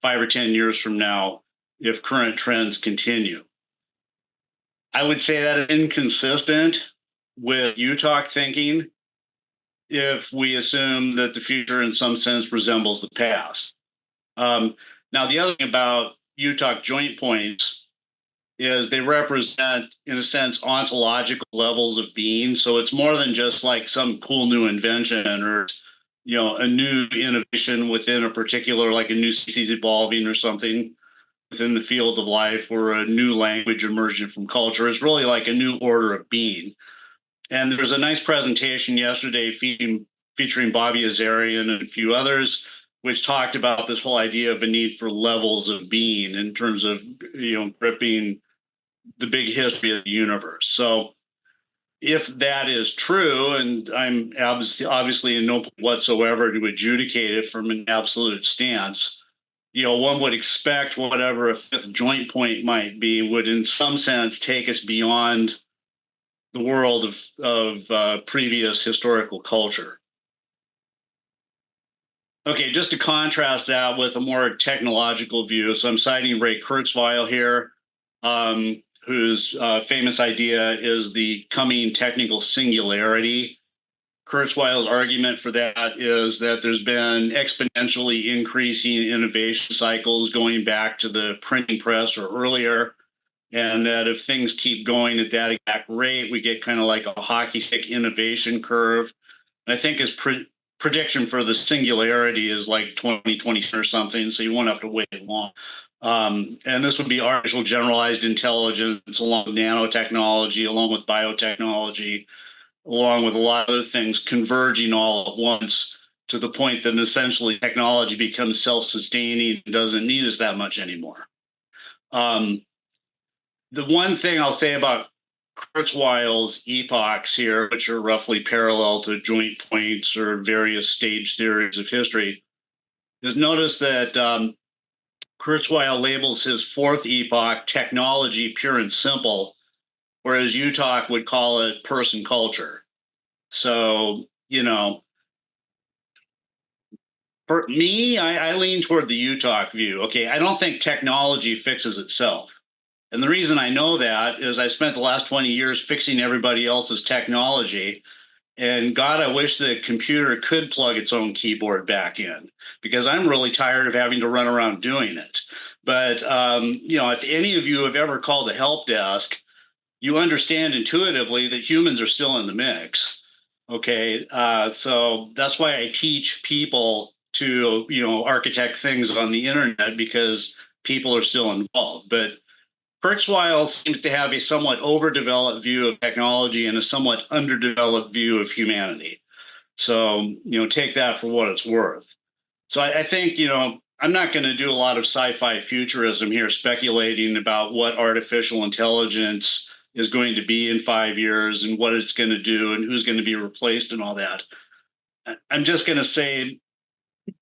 5 or 10 years from now, if current trends continue. I would say that is inconsistent with UTOK thinking if we assume that the future in some sense resembles the past. Now, the other thing about UTOK joint points is they represent, in a sense, ontological levels of being. So it's more than just like some cool new invention or a new innovation within a particular, like a new species evolving or something within the field of life, or a new language emerging from culture. It's really like a new order of being. And there's a nice presentation yesterday featuring Bobby Azarian and a few others, which talked about this whole idea of a need for levels of being in terms of, gripping the big history of the universe. So if that is true, and I'm obviously in no point whatsoever to adjudicate it from an absolute stance, one would expect whatever a fifth joint point might be would in some sense take us beyond the world of previous historical culture. Okay, just to contrast that with a more technological view, so I'm citing Ray Kurzweil here, whose famous idea is the coming technical singularity. Kurzweil's argument for that is that there's been exponentially increasing innovation cycles going back to the printing press or earlier, And that if things keep going at that exact rate, we get kind of like a hockey stick innovation curve. And I think his prediction for the singularity is like 2020 or something, so you won't have to wait long. And this would be artificial generalized intelligence, along with nanotechnology, along with biotechnology, along with a lot of other things converging all at once, to the point that essentially technology becomes self-sustaining and doesn't need us that much anymore. The one thing I'll say about Kurzweil's epochs here, which are roughly parallel to joint points or various stage theories of history, is notice that Kurzweil labels his fourth epoch technology pure and simple, whereas UTOK would call it person culture. So, for me, I lean toward the UTOK view. Okay, I don't think technology fixes itself. And the reason I know that is I spent the last 20 years fixing everybody else's technology. And God, I wish the computer could plug its own keyboard back in, because I'm really tired of having to run around doing it. But, if any of you have ever called a help desk, you understand intuitively that humans are still in the mix. Okay. So that's why I teach people to, architect things on the internet, because people are still involved. But Kurzweil seems to have a somewhat overdeveloped view of technology and a somewhat underdeveloped view of humanity. So, take that for what it's worth. So I think, I'm not going to do a lot of sci-fi futurism here, speculating about what artificial intelligence is going to be in 5 years and what it's going to do and who's going to be replaced and all that. I'm just going to say,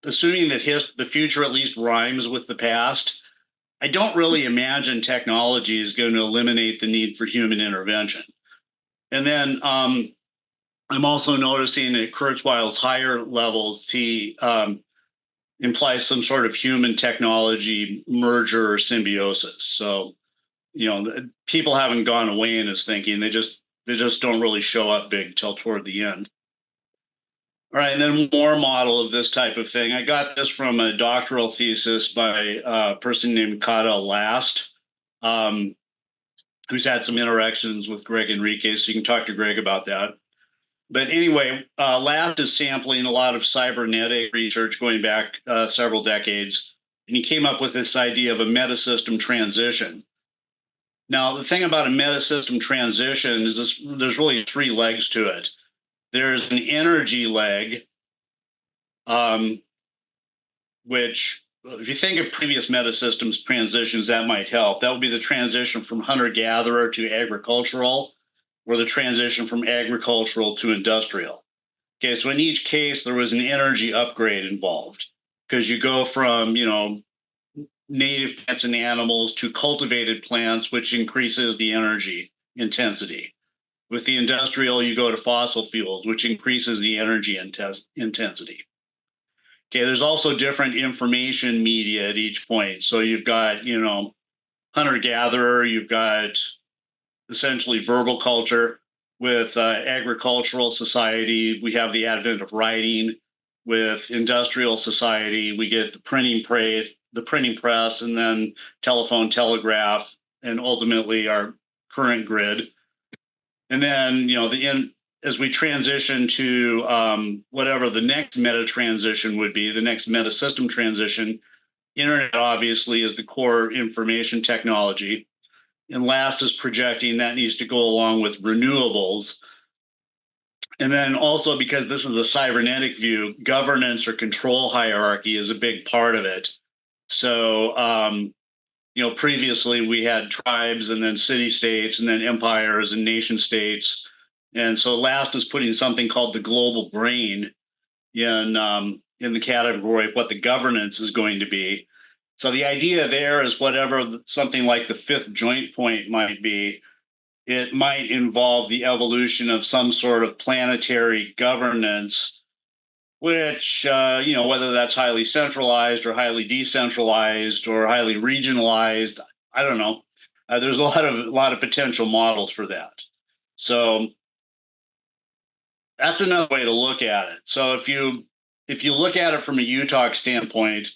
assuming that the future at least rhymes with the past, I don't really imagine technology is going to eliminate the need for human intervention. And then I'm also noticing at Kurzweil's higher levels, he implies some sort of human technology merger or symbiosis. So, people haven't gone away in his thinking. They just don't really show up big till toward the end. All right, and then more model of this type of thing. I got this from a doctoral thesis by a person named Kata Last, who's had some interactions with Greg Enriquez, so you can talk to Greg about that. But anyway, Last is sampling a lot of cybernetic research going back several decades, and he came up with this idea of a metasystem transition. Now, the thing about a metasystem transition is there's really three legs to it. There's an energy leg, which, if you think of previous metasystems transitions, that might help. That would be the transition from hunter-gatherer to agricultural, or the transition from agricultural to industrial. Okay, so in each case, there was an energy upgrade involved, because you go from, native plants and animals to cultivated plants, which increases the energy intensity. With the industrial, you go to fossil fuels, which increases the energy intensity. Okay, there's also different information media at each point. So you've got, hunter-gatherer, you've got essentially verbal culture. With agricultural society, we have the advent of writing. With industrial society, we get the printing press, and then telephone, telegraph, and ultimately our current grid. And then, as we transition to whatever the next meta transition would be, the next meta system transition, internet obviously is the core information technology. And Last is projecting that needs to go along with renewables. And then also, because this is the cybernetic view, governance or control hierarchy is a big part of it. So, previously we had tribes, and then city states, and then empires and nation states. And so Last is putting something called the global brain in the category of what the governance is going to be. So the idea there is whatever something like the fifth joint point might be, it might involve the evolution of some sort of planetary governance, which, whether that's highly centralized or highly decentralized or highly regionalized, I don't know. There's a lot of potential models for that. So that's another way to look at it. So if you look at it from a UTOK standpoint,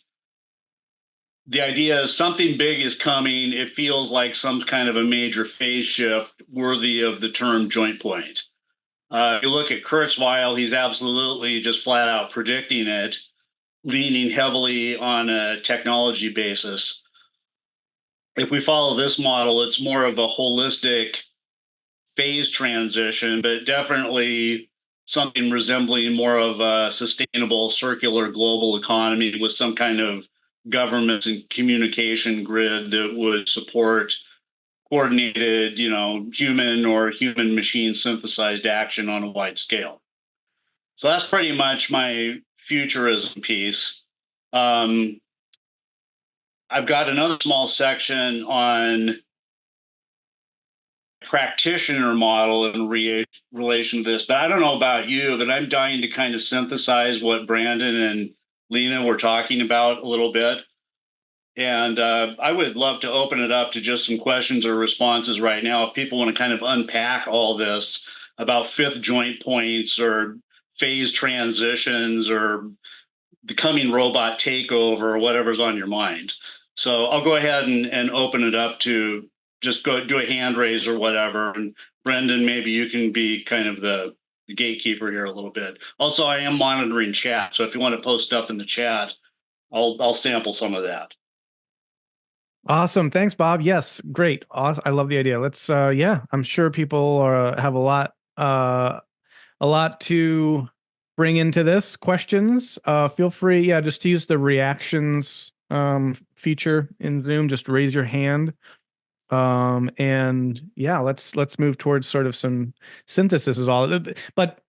the idea is something big is coming. It feels like some kind of a major phase shift worthy of the term joint point. If you look at Kurzweil, he's absolutely just flat out predicting it, leaning heavily on a technology basis. If we follow this model, it's more of a holistic phase transition, but definitely something resembling more of a sustainable circular global economy with some kind of government and communication grid that would support coordinated, human or human machine synthesized action on a wide scale. So that's pretty much my futurism piece. I've got another small section on practitioner model in relation to this, but I don't know about you, but I'm dying to kind of synthesize what Brandon and Lena were talking about a little bit. And I would love to open it up to just some questions or responses right now. If people want to kind of unpack all this about fifth joint points or phase transitions or the coming robot takeover or whatever's on your mind. So I'll go ahead and open it up to just go do a hand raise or whatever. And Brendan, maybe you can be kind of the gatekeeper here a little bit. Also, I am monitoring chat. So if you want to post stuff in the chat, I'll sample some of that. Awesome. Thanks, Bob. Yes, great. Awesome. I love the idea. Let's, I'm sure people have a lot to bring into this. Questions, feel free, just to use the reactions feature in Zoom. Just raise your hand. Let's move towards sort of some synthesis is all. But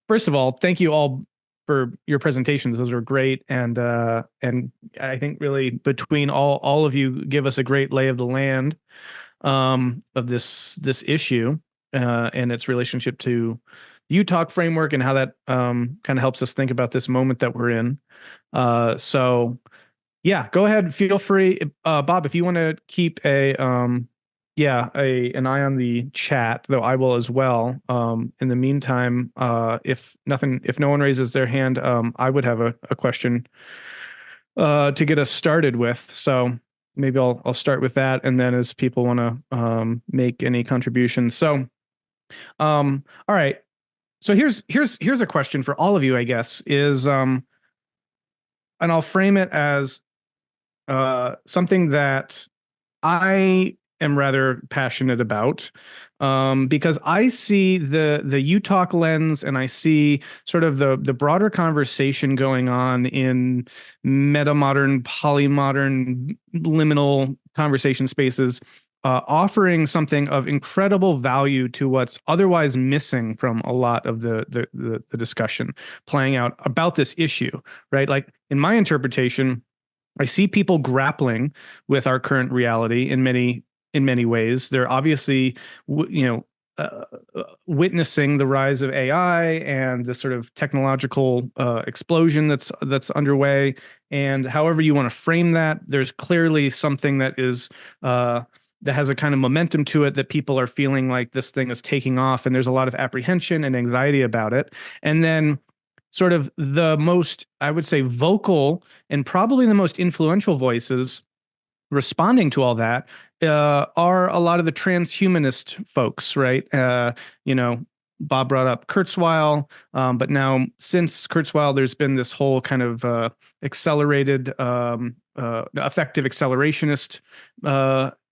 first of all, thank you all for your presentations. Those were great. And I think really between all of you give us a great lay of the land of this issue and its relationship to the UTOK framework and how that kind of helps us think about this moment that we're in. Go ahead. Feel free, Bob, if you want to keep an eye on the chat, though I will as well. In the meantime, if no one raises their hand, I would have a question to get us started with. So maybe I'll start with that, and then as people want to make any contributions. So, all right. So here's a question for all of you, I guess, is and I'll frame it as something that I am rather passionate about because I see the UTOK lens and I see sort of the broader conversation going on in meta-modern, polymodern, liminal conversation spaces, offering something of incredible value to what's otherwise missing from a lot of the discussion playing out about this issue, right? Like in my interpretation, I see people grappling with our current reality in many ways. They're obviously, witnessing the rise of AI and the sort of technological explosion that's underway. And however you want to frame that, there's clearly something that is that has a kind of momentum to it that people are feeling like this thing is taking off, and there's a lot of apprehension and anxiety about it. And then sort of the most, I would say, vocal and probably the most influential voices responding to all that are a lot of the transhumanist folks, right? Bob brought up Kurzweil, but now since Kurzweil, there's been this whole kind of accelerated, effective accelerationist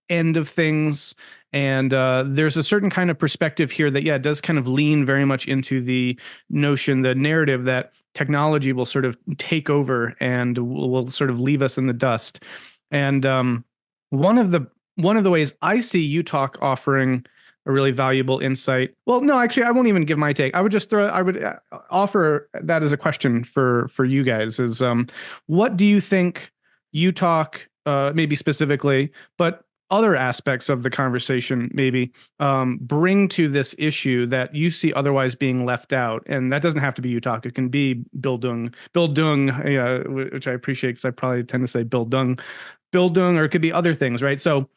end of things. And there's a certain kind of perspective here that, it does kind of lean very much into the notion, the narrative that technology will sort of take over and will sort of leave us in the dust. And one of the ways I see UTOK offering a really valuable insight. Well, no, actually, I won't even give my take. I would offer that as a question for you guys is, what do you think UTOK, maybe specifically, but other aspects of the conversation maybe bring to this issue that you see otherwise being left out? And that doesn't have to be UTOK. It can be Bildung, which I appreciate because I probably tend to say Bildung, or it could be other things, right? So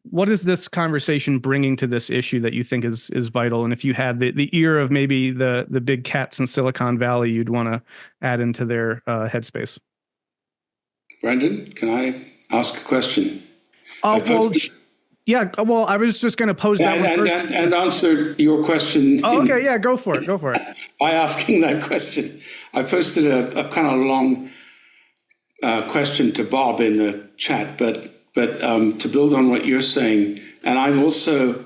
what is this conversation bringing to this issue that you think is vital? And if you had the ear of maybe the big cats in Silicon Valley, you'd want to add into their headspace. Brandon, can I ask a question? Yeah, well, I was just going to pose that one first. And answer your question. Oh, okay, yeah, go for it. By asking that question. I posted a kind of long question to Bob in the chat, but to build on what you're saying, and I'm also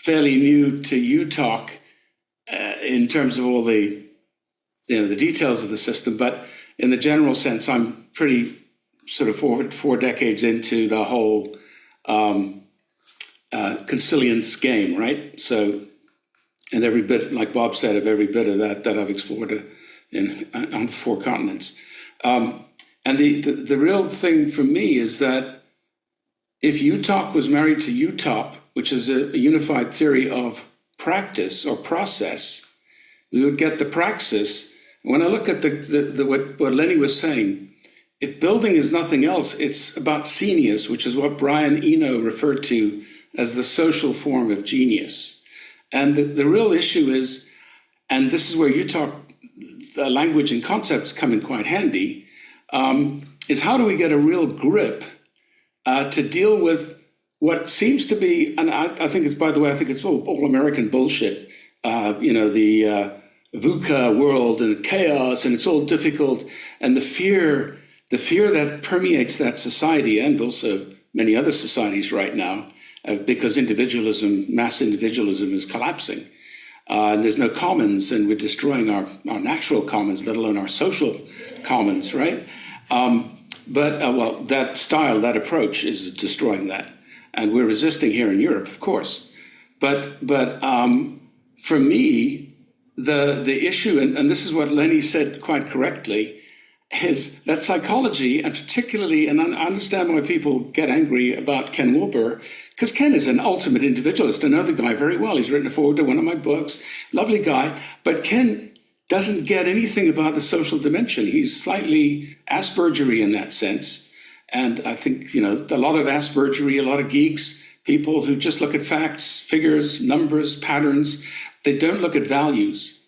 fairly new to UTOK in terms of all the details of the system, but in the general sense, I'm pretty sort of four decades into the whole consilience game, right? So, and every bit, like Bob said, of every bit of that I've explored on 4 continents. And the real thing for me is that if UTOK was married to UTOP, which is a unified theory of practice or process, we would get the praxis. When I look at what Lenny was saying, if building is nothing else, it's about scenius, which is what Brian Eno referred to as the social form of genius. And the real issue is, and this is where UTOK language and concepts come in quite handy, is how do we get a real grip to deal with what seems to be, and I think it's, by the way, I think it's all American bullshit, the VUCA world and chaos, and it's all difficult, and the fear that permeates that society and also many other societies right now, because mass individualism is collapsing. And there's no commons, and we're destroying our natural commons, let alone our social commons, right? But that approach is destroying that. And we're resisting here in Europe, of course. But for me, the issue, and this is what Lenny said quite correctly, is that psychology, and particularly, and I understand why people get angry about Ken Wilber, because Ken is an ultimate individualist. I know the guy very well. He's written a foreword to one of my books. Lovely guy. But Ken doesn't get anything about the social dimension. He's slightly Aspergery in that sense. And I think, a lot of Aspergery, a lot of geeks, people who just look at facts, figures, numbers, patterns. They don't look at values.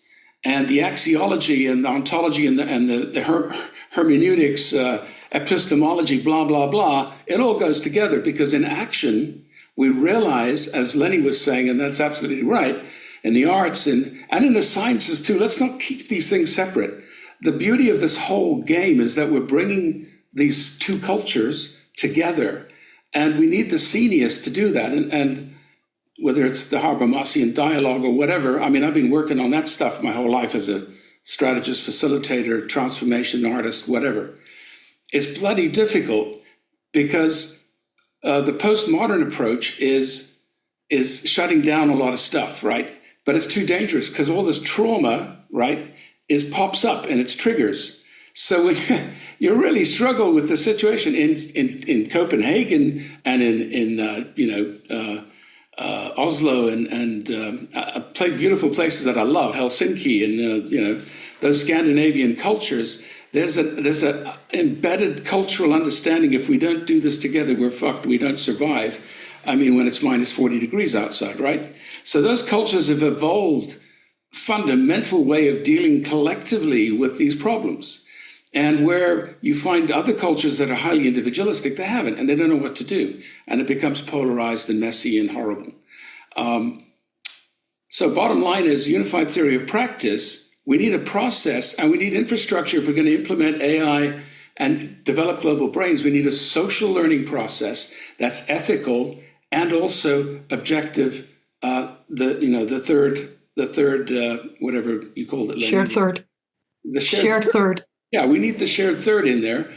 And the axiology and the ontology and the hermeneutics, epistemology, blah, blah, blah, it all goes together, because in action, we realize, as Lenny was saying, and that's absolutely right, in the arts and in the sciences too, let's not keep these things separate. The beauty of this whole game is that we're bringing these two cultures together, and we need the scenius to do that. And whether it's the Habermasian dialogue or whatever, I mean, I've been working on that stuff my whole life as a strategist, facilitator, transformation artist, whatever. It's bloody difficult because the postmodern approach is shutting down a lot of stuff, right? But it's too dangerous because all this trauma, right, pops up and it's triggers. So you really struggle with the situation in Copenhagen and in Oslo and beautiful places that I love, Helsinki and those Scandinavian cultures. There's a embedded cultural understanding. If we don't do this together, we're fucked. We don't survive. I mean, when it's minus 40 degrees outside, right? So those cultures have evolved fundamental way of dealing collectively with these problems. And where you find other cultures that are highly individualistic, they haven't, and they don't know what to do. And it becomes polarized and messy and horrible. So bottom line is unified theory of practice. We need a process and we need infrastructure. If we're going to implement AI and develop global brains, we need a social learning process that's ethical and also objective. The third, whatever you called it. Shared third. The shared third. Yeah, we need the shared third in there.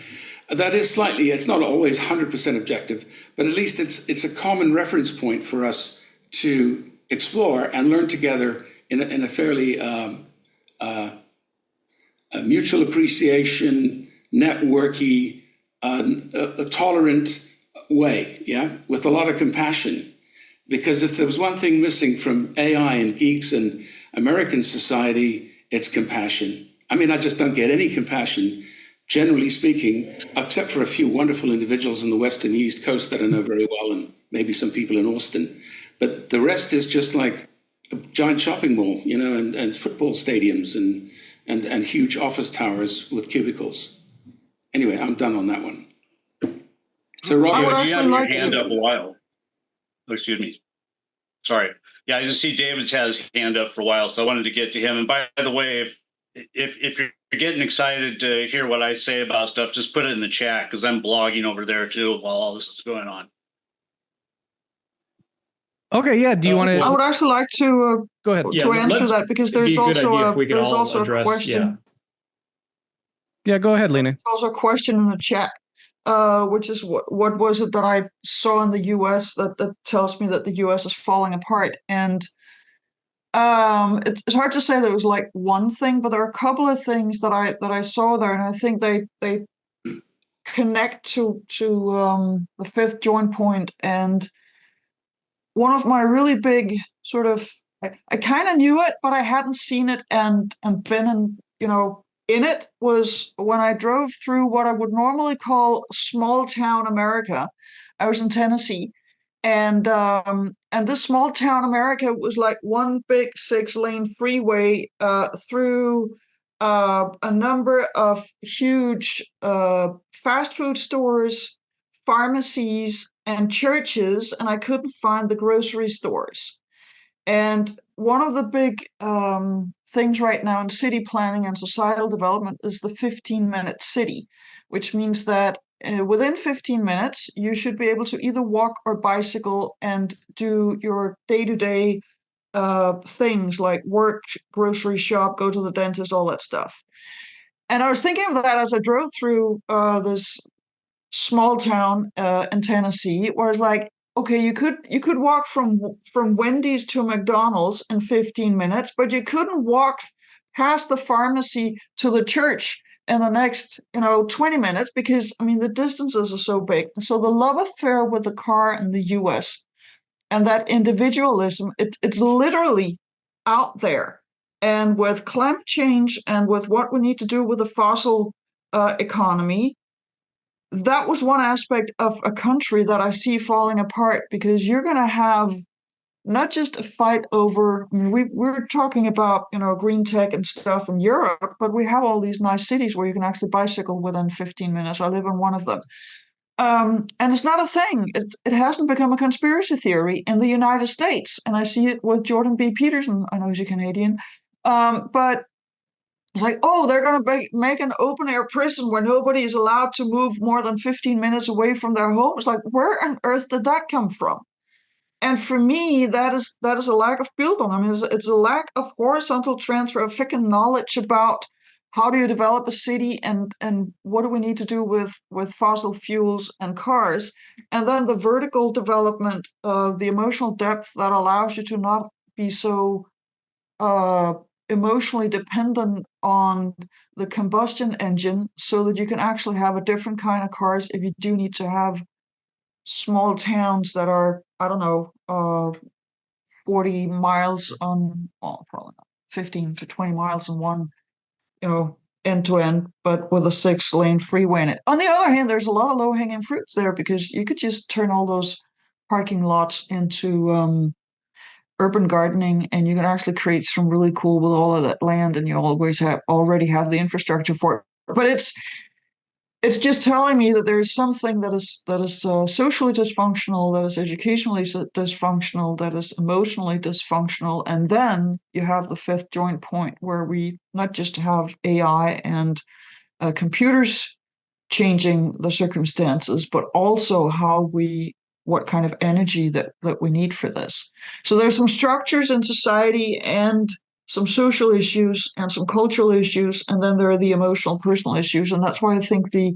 That is it's not always 100% objective, but at least it's a common reference point for us to explore and learn together in a fairly mutual appreciation, networky, a tolerant way, yeah, with a lot of compassion. Because if there was one thing missing from AI and geeks and American society, it's compassion. I mean, I just don't get any compassion, generally speaking, except for a few wonderful individuals in the West and East Coast that I know very well, and maybe some people in Austin. But the rest is just like a giant shopping mall, and football stadiums and huge office towers with cubicles. Anyway, I'm done on that one. So I Robert, would David, you actually have your like hand to. up a while. Oh, excuse me. Sorry. Yeah, I just see David's had his hand up for a while, so I wanted to get to him. And by the way, if you're getting excited to hear what I say about stuff, just put it in the chat because I'm blogging over there too while all this is going on. Okay, yeah. Do you want I to would actually like to go ahead? Yeah, to answer let's- that because it'd be there's a good also idea a if we could there's all also address- a question. Yeah, go ahead, Lena. There's also a question in the chat, which is what was it that I saw in the U.S. that tells me that the U.S. is falling apart? And it's hard to say that it was like one thing, but there are a couple of things that I saw there, and I think they connect to the fifth joint point. And one of my really big sort of I kind of knew it, but I hadn't seen it and been in it was when I drove through what I would normally call small town America. I was in Tennessee, and this small town America was like one big 6-lane freeway through a number of huge fast food stores, pharmacies, and churches, and I couldn't find the grocery stores. And one of the big things right now in city planning and societal development is the 15-minute city, which means that within 15 minutes, you should be able to either walk or bicycle and do your day-to-day things like work, grocery shop, go to the dentist, all that stuff. And I was thinking of that as I drove through this small town in Tennessee, where it's like, okay, you could walk from Wendy's to McDonald's in 15 minutes, but you couldn't walk past the pharmacy to the church in the next 20 minutes because I mean the distances are so big. So the love affair with the car in the US and that individualism, it's literally out there. And with climate change and with what we need to do with the fossil economy, that was one aspect of a country that I see falling apart because you're going to have not just a fight over. I mean, we're talking about green tech and stuff in Europe, but we have all these nice cities where you can actually bicycle within 15 minutes. I live in one of them, and it's not a thing. It hasn't become a conspiracy theory in the United States, and I see it with Jordan B. Peterson. I know he's a Canadian, but it's like, oh, they're going to make an open air prison where nobody is allowed to move more than 15 minutes away from their home. It's like, where on earth did that come from? And for me, that is a lack of Bildung. I mean, it's a lack of horizontal transfer of freaking knowledge about how do you develop a city and what do we need to do with fossil fuels and cars. And then the vertical development of the emotional depth that allows you to not be so emotionally dependent on the combustion engine so that you can actually have a different kind of cars if you do need to have small towns that are, I don't know, 40 miles on, well, probably not, 15 to 20 miles on one, end to end, but with a 6-lane freeway in it. On the other hand, there's a lot of low-hanging fruits there because you could just turn all those parking lots into urban gardening, and you can actually create some really cool with all of that land, and you already have the infrastructure for it. But it's just telling me that there is something that is socially dysfunctional, that is educationally dysfunctional, that is emotionally dysfunctional, and then you have the fifth joint point where we not just have AI and computers changing the circumstances, but also what kind of energy that we need for this. So there's some structures in society and some social issues and some cultural issues, and then there are the emotional, personal issues. And that's why I think the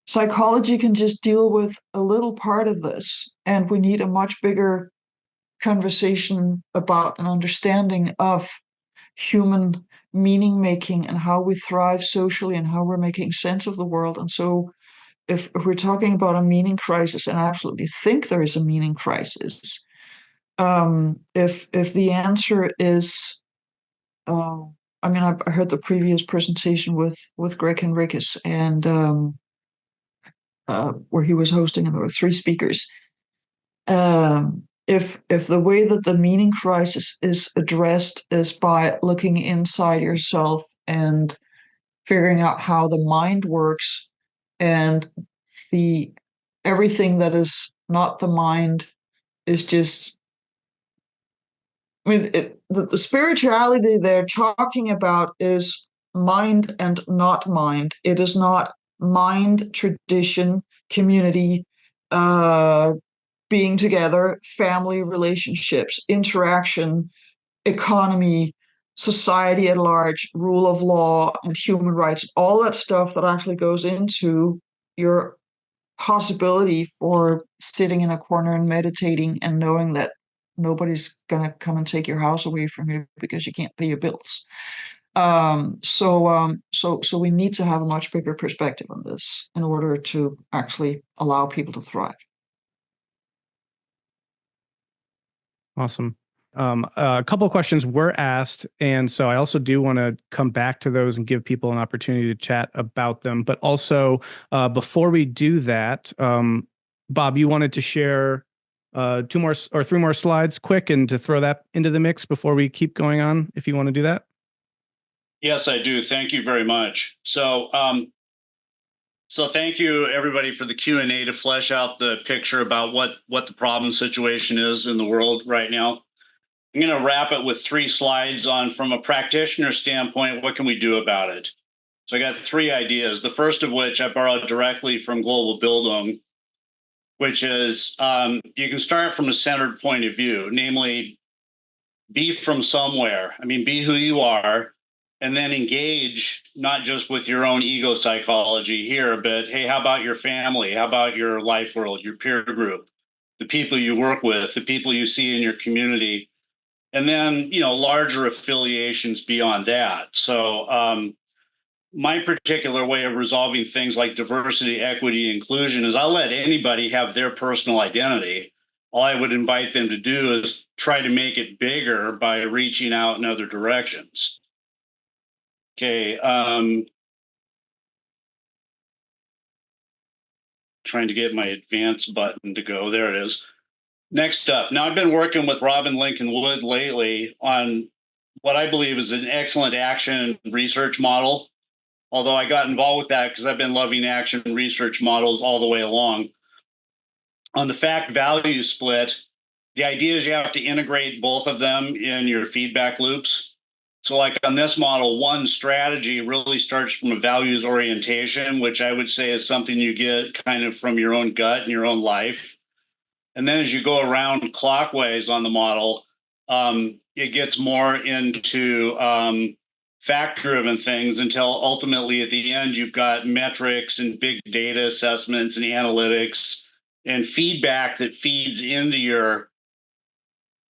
psychology can just deal with a little part of this, and we need a much bigger conversation about an understanding of human meaning making and how we thrive socially and how we're making sense of the world. And so if we're talking about a meaning crisis, and I absolutely think there is a meaning crisis, if the answer is, I mean, I heard the previous presentation with Greg Henriques, and where he was hosting, and there were 3 speakers. If the way that the meaning crisis is addressed is by looking inside yourself and figuring out how the mind works and the everything that is not the mind is just, I mean, the spirituality they're talking about is mind and not mind. It is not mind, tradition, community, being together, family relationships, interaction, economy, society at large, rule of law, and human rights, all that stuff that actually goes into your possibility for sitting in a corner and meditating and knowing that nobody's going to come and take your house away from you because you can't pay your bills. So we need to have a much bigger perspective on this in order to actually allow people to thrive. Awesome. A couple of questions were asked, and so I also do want to come back to those and give people an opportunity to chat about them. But also, before we do that, Bob, you wanted to share 2 more or 3 more slides quick and to throw that into the mix before we keep going on, if you want to do that. Yes, I do. Thank you very much. So thank you everybody for the Q&A to flesh out the picture about what the problem situation is in the world right now. I'm going to wrap it with 3 slides on, from a practitioner standpoint, what can we do about it? So I got 3 ideas. The first of which I borrowed directly from Global Bildung, which is you can start from a centered point of view, namely be from somewhere. I mean, be who you are, and then engage not just with your own ego psychology here, but hey, how about your family? How about your life world, your peer group, the people you work with, the people you see in your community? And then, larger affiliations beyond that. So my particular way of resolving things like diversity, equity, inclusion is I'll let anybody have their personal identity. All I would invite them to do is try to make it bigger by reaching out in other directions. Okay. Trying to get my advance button to go. There it is. Next up, now I've been working with Robin Lincoln Wood lately on what I believe is an excellent action research model. Although I got involved with that because I've been loving action research models all the way along. On the fact value split, the idea is you have to integrate both of them in your feedback loops. So like on this model, one strategy really starts from a values orientation, which I would say is something you get kind of from your own gut and your own life. And then as you go around clockwise on the model, it gets more into fact-driven things until ultimately at the end, you've got metrics and big data assessments and analytics and feedback that feeds into your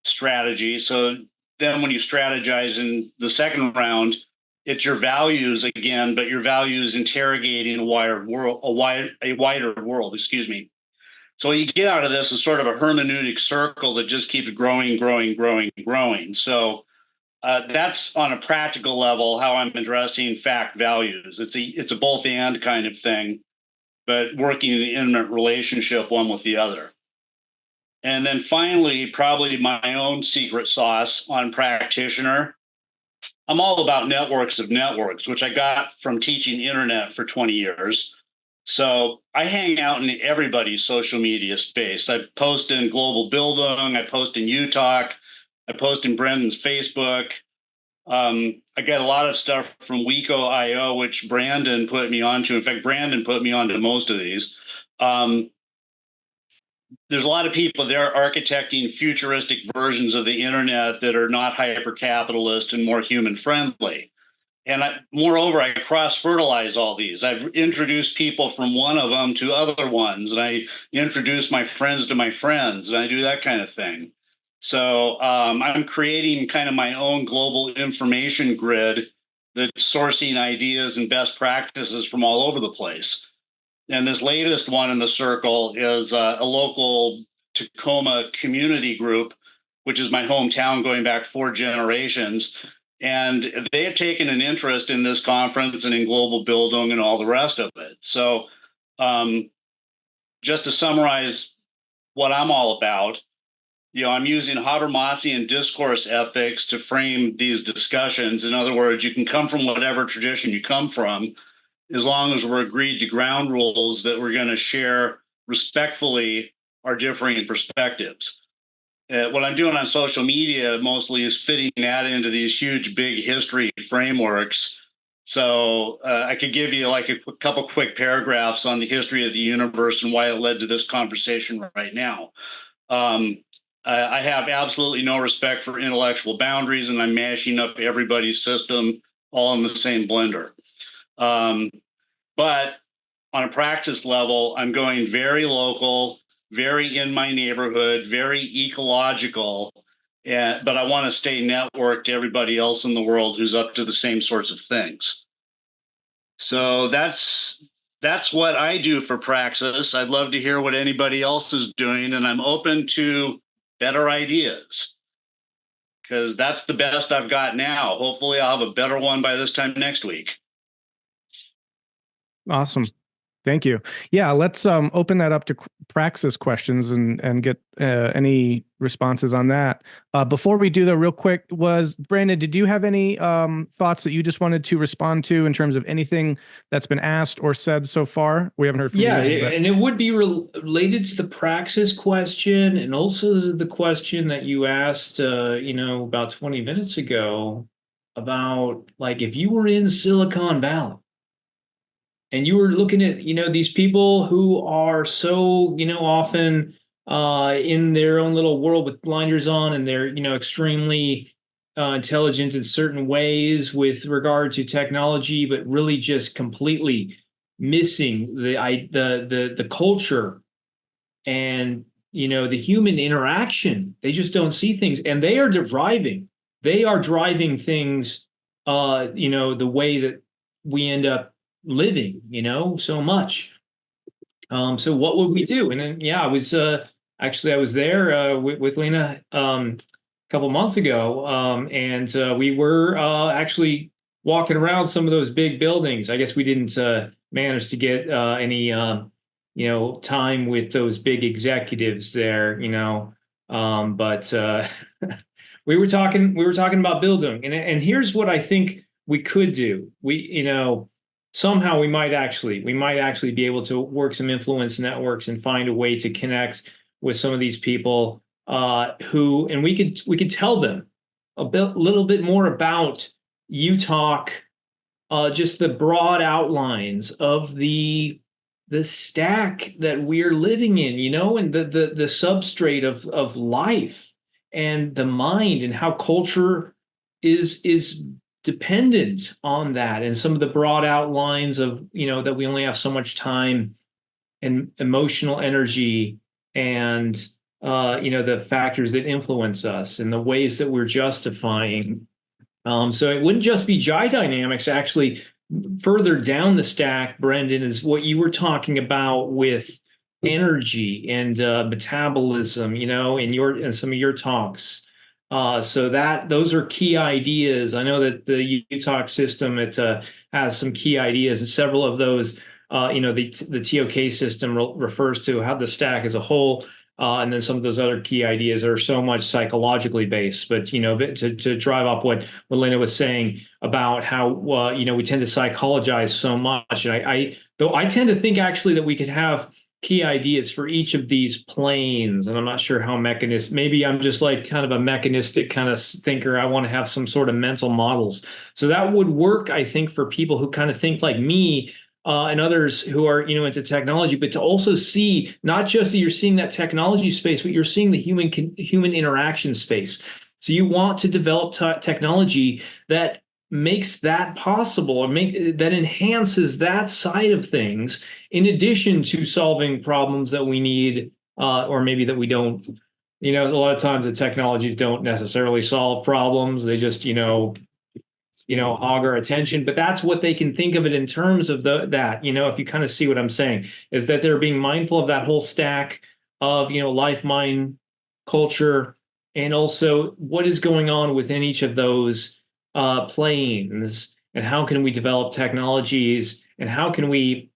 strategy. So then when you strategize in the second round, it's your values again, but your values interrogating a wider world, excuse me. So what you get out of this is sort of a hermeneutic circle that just keeps growing. So that's on a practical level how I'm addressing fact values. It's a both and kind of thing, but working in an intimate relationship one with the other. And then finally, probably my own secret sauce on practitioner. I'm all about networks of networks, which I got from teaching internet for 20 years. So I hang out in everybody's social media space. I post in Global Bildung, I post in UTOK, I post in Brandon's Facebook. I get a lot of stuff from Wiko.io, which Brandon put me onto. In fact, Brandon put me onto most of these. There's a lot of people there architecting futuristic versions of the internet that are not hyper-capitalist and more human-friendly. And moreover, I cross-fertilize all these. I've introduced people from one of them to other ones, and I introduce my friends to my friends, and I do that kind of thing. So I'm creating kind of my own global information grid that's sourcing ideas and best practices from all over the place. And this latest one in the circle is a local Tacoma community group, which is my hometown going back 4 generations. And they had taken an interest in this conference and in Global Bildung and all the rest of it. So just to summarize what I'm all about, I'm using Habermasian discourse ethics to frame these discussions. In other words, you can come from whatever tradition you come from, as long as we're agreed to ground rules that we're going to share respectfully our differing perspectives. What I'm doing on social media mostly is fitting that into these huge, big history frameworks. So I could give you like a couple quick paragraphs on the history of the universe and why it led to this conversation right now. I have absolutely no respect for intellectual boundaries, and I'm mashing up everybody's system all in the same blender. But on a practice level, I'm going very local, very in my neighborhood, very ecological, but I want to stay networked to everybody else in the world who's up to the same sorts of things. So that's what I do for praxis. I'd love to hear what anybody else is doing, and I'm open to better ideas because that's the best I've got now. Hopefully I'll have a better one by this time next week. Awesome. Thank you. Yeah, let's open that up to praxis questions and get any responses on that. Before we do though, real quick, Brandon, did you have any thoughts that you just wanted to respond to in terms of anything that's been asked or said so far? We haven't heard from you. And it would be related to the praxis question and also the question that you asked, about 20 minutes ago about like if you were in Silicon Valley and you were looking at, these people who are so, often in their own little world with blinders on, and they're, extremely intelligent in certain ways with regard to technology, but really just completely missing the culture and, the human interaction. They just don't see things, and they are driving things, the way that we end up living, so much. So what would we do? And then, I was there with Lena a couple months ago, and we were actually walking around some of those big buildings. I guess we didn't manage to get any time with those big executives there, but we were talking about Bildung, and here's what I think we could do. Somehow we might actually be able to work some influence networks and find a way to connect with some of these people and we could tell them little bit more about UTOK, just the broad outlines of the stack that we're living in, and the substrate of life and the mind, and how culture is dependent on that, and some of the broad outlines of, that we only have so much time and emotional energy, and the factors that influence us and the ways that we're justifying. So it wouldn't just be GI dynamics. Actually, further down the stack, Brendan, is what you were talking about with energy and metabolism, in some of your talks. So those are key ideas. I know that the UTOK system, it has some key ideas, and several of those, the TOK system refers to how the stack as a whole, and then some of those other key ideas are so much psychologically based. But to drive off what Lena was saying about how we tend to psychologize so much, and I tend to think actually that we could have key ideas for each of these planes, and I'm not sure how mechanistic. Maybe I'm just like kind of a mechanistic kind of thinker. I want to have some sort of mental models. So that would work, I think, for people who kind of think like me, and others who are into technology, but to also see not just that you're seeing that technology space, but you're seeing the human interaction space. So you want to develop technology that makes that possible, or that enhances that side of things, in addition to solving problems that we need, or maybe that we don't. A lot of times the technologies don't necessarily solve problems. They just hog our attention, but that's what they can think of it in terms of that, if you kind of see what I'm saying, is that they're being mindful of that whole stack of, life, mind, culture, and also what is going on within each of those planes, and how can we develop technologies, and how can we,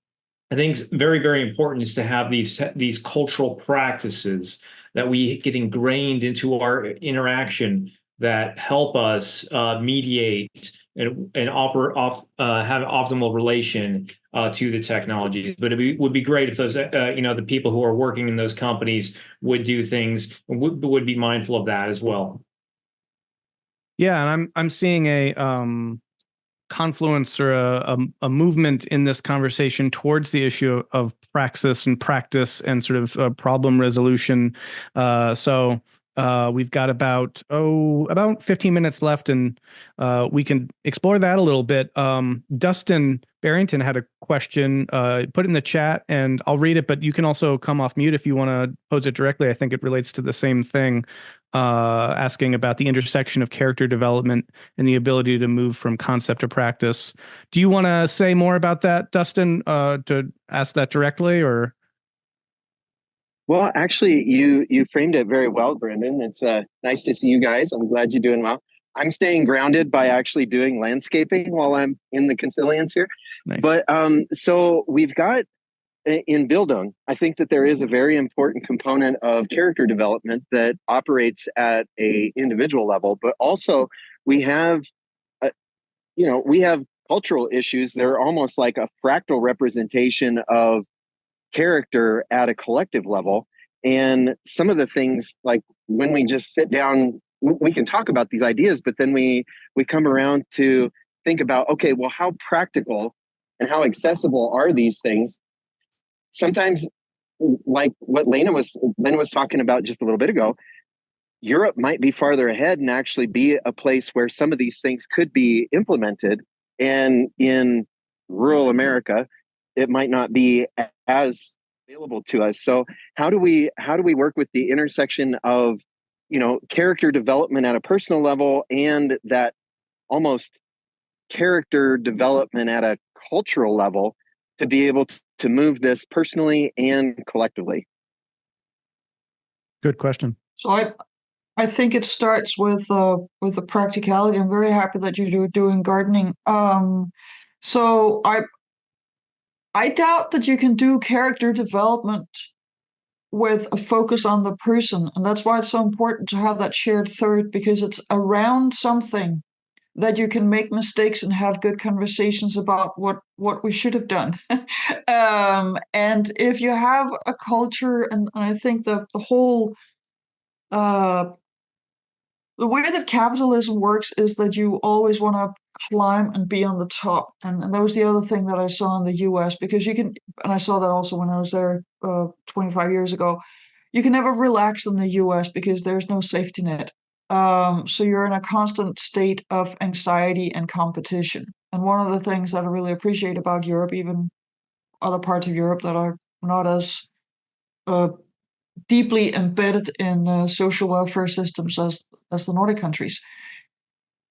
I think very, very important is to have these cultural practices that we get ingrained into our interaction that help us mediate and have an optimal relation to the technology. But would be great if those, the people who are working in those companies would do things, would be mindful of that as well. Yeah, and I'm seeing a confluence or a movement in this conversation towards the issue of praxis and practice and sort of problem resolution. So we've got about 15 minutes left, and we can explore that a little bit. Dustin Barrington had a question, put it in the chat, and I'll read it, but you can also come off mute if you want to pose it directly. I think it relates to the same thing, asking about the intersection of character development and the ability to move from concept to practice. Do you want to say more about that, Dustin, to ask that directly, or? Well, actually, you framed it very well, Brandon. It's nice to see you guys. I'm glad you're doing well. I'm staying grounded by actually doing landscaping while I'm in the Consilience here. Nice. But so we've got in Bildung, I think that there is a very important component of character development that operates at a individual level, but also we have, we have cultural issues. They're almost like a fractal representation of character at a collective level. And some of the things, like when we just sit down, we can talk about these ideas, but then we come around to think about, okay, well, how practical and how accessible are these things? Sometimes, like what Lena was talking about just a little bit ago, Europe might be farther ahead and actually be a place where some of these things could be implemented. And in rural America, it might not be as available to us. So how do we work with the intersection of, character development at a personal level and that almost character development at a cultural level to be able to move this personally and collectively? Good question. So I think it starts with the practicality. I'm very happy that you're doing gardening. So I doubt that you can do character development with a focus on the person, and that's why it's so important to have that shared third, because it's around something that you can make mistakes and have good conversations about what we should have done. And if you have a culture, and I think the whole the way that capitalism works is that you always want to climb and be on the top. And that was the other thing that I saw in the US, because you can, and I saw that also when I was there 25 years ago, you can never relax in the US because there's no safety net. So you're in a constant state of anxiety and competition. And one of the things that I really appreciate about Europe, even other parts of Europe that are not as deeply embedded in social welfare systems as the Nordic countries.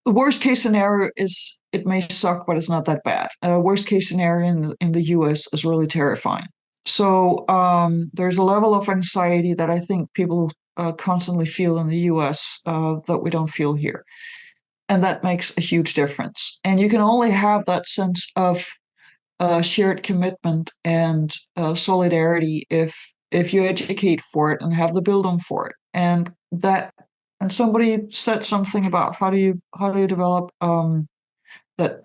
The worst case scenario is it may suck, but it's not that bad. Worst case scenario in the US is really terrifying. So there's a level of anxiety that I think people constantly feel in the US that we don't feel here. And that makes a huge difference. And you can only have that sense of shared commitment and solidarity if you educate for it and have the Bildung for it. And somebody said something about how do you develop that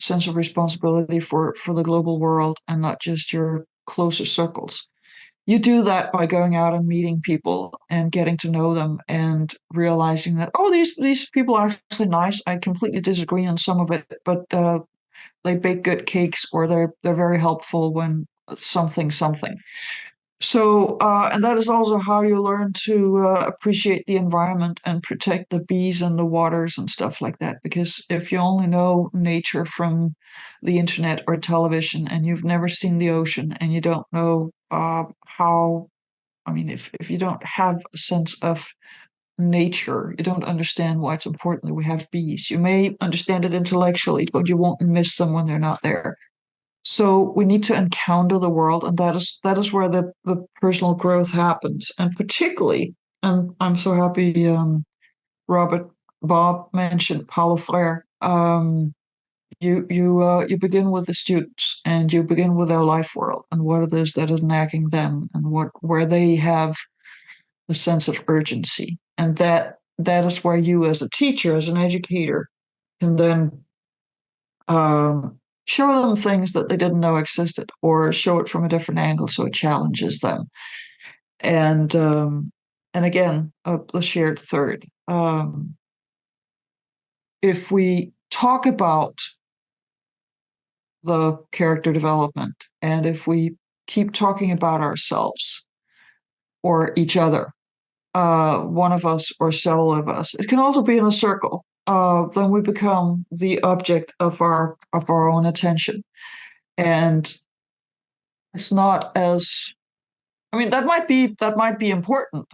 sense of responsibility for the global world and not just your closer circles. You do that by going out and meeting people and getting to know them and realizing that, oh, these people are actually nice. I completely disagree on some of it, but they bake good cakes, or they're very helpful when something. So, and that is also how you learn to appreciate the environment and protect the bees and the waters and stuff like that. Because if you only know nature from the internet or television and you've never seen the ocean and you don't know if you don't have a sense of nature, you don't understand why it's important that we have bees. You may understand it intellectually, but you won't miss them when they're not there. So we need to encounter the world, and that is where the personal growth happens. And particularly, and I'm so happy Bob mentioned Paulo Freire. You begin with the students, and you begin with their life world and what it is that is nagging them, and where they have a sense of urgency, and that is where you, as a teacher, as an educator, can then show them things that they didn't know existed, or show it from a different angle so it challenges them. And again, the shared third. If we talk about the character development, and if we keep talking about ourselves or each other, one of us or several of us, it can also be in a circle. Then we become the object of our own attention, and it's not as. I mean, that might be important.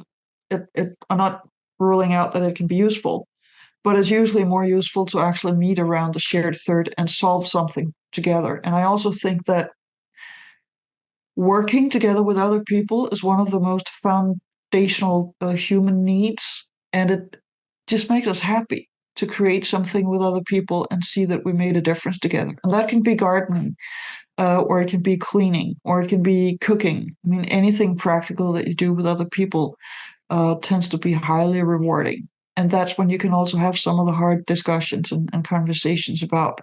I'm not ruling out that it can be useful, but it's usually more useful to actually meet around the shared third and solve something together. And I also think that working together with other people is one of the most foundational human needs, and it just makes us happy to create something with other people and see that we made a difference together. And that can be gardening, or it can be cleaning, or it can be cooking. I mean, anything practical that you do with other people tends to be highly rewarding. And that's when you can also have some of the hard discussions and conversations about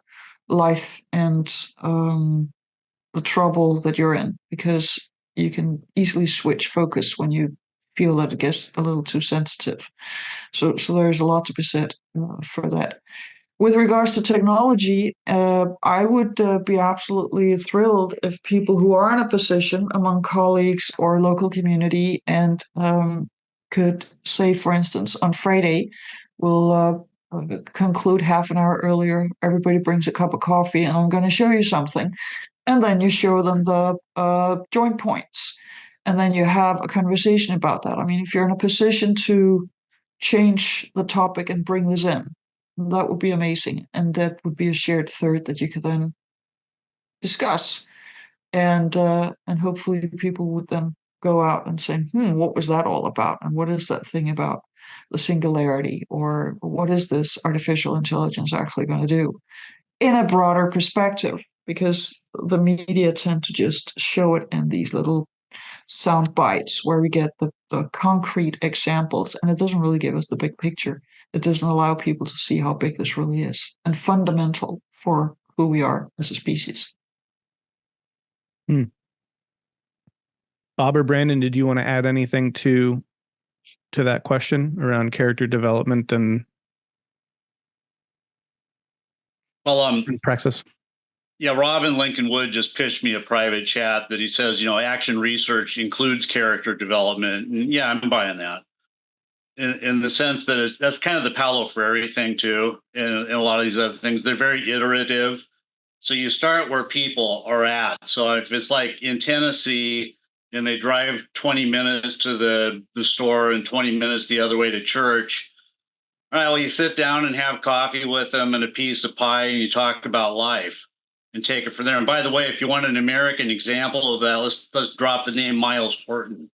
life and the trouble that you're in, because you can easily switch focus when you feel that it gets a little too sensitive. So there's a lot to be said for that. With regards to technology, I would be absolutely thrilled if people who are in a position among colleagues or local community and could say, for instance, on Friday, we'll conclude half an hour earlier. Everybody brings a cup of coffee, and I'm going to show you something. And then you show them the joint points. And then you have a conversation about that. I mean, if you're in a position to change the topic and bring this in, that would be amazing. And that would be a shared third that you could then discuss. And hopefully people would then go out and say, what was that all about? And what is that thing about the singularity? Or what is this artificial intelligence actually going to do in a broader perspective? Because the media tend to just show it in these little sound bites where we get the concrete examples, and it doesn't really give us the big picture. It doesn't allow people to see how big this really is and fundamental for who we are as a species. Bob or Brandon, did you want to add anything to that question around character development and praxis? Yeah, Robin Lincoln Wood just pitched me a private chat that he says, action research includes character development. And yeah, I'm buying that. In the sense that that's kind of the Paulo Freire thing too, and a lot of these other things. They're very iterative. So you start where people are at. So if it's like in Tennessee and they drive 20 minutes to the store and 20 minutes the other way to church, all right, well, you sit down and have coffee with them and a piece of pie and you talk about life and take it from there. And by the way, if you want an American example of that, let's drop the name Miles Horton.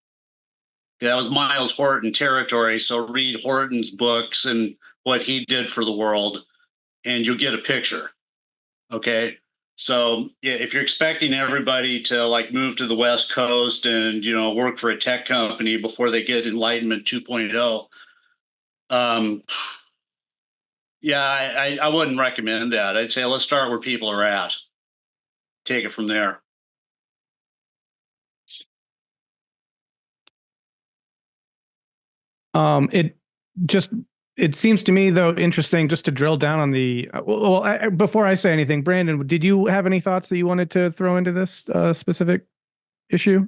That was Miles Horton territory. So read Horton's books and what he did for the world, and you'll get a picture. Okay. So yeah, if you're expecting everybody to like move to the West Coast and, work for a tech company before they get Enlightenment 2.0, I wouldn't recommend that. I'd say let's start where people are at. Take it from there. It seems to me, though, interesting just to drill down on the. Before I say anything, Brandon, did you have any thoughts that you wanted to throw into this specific issue?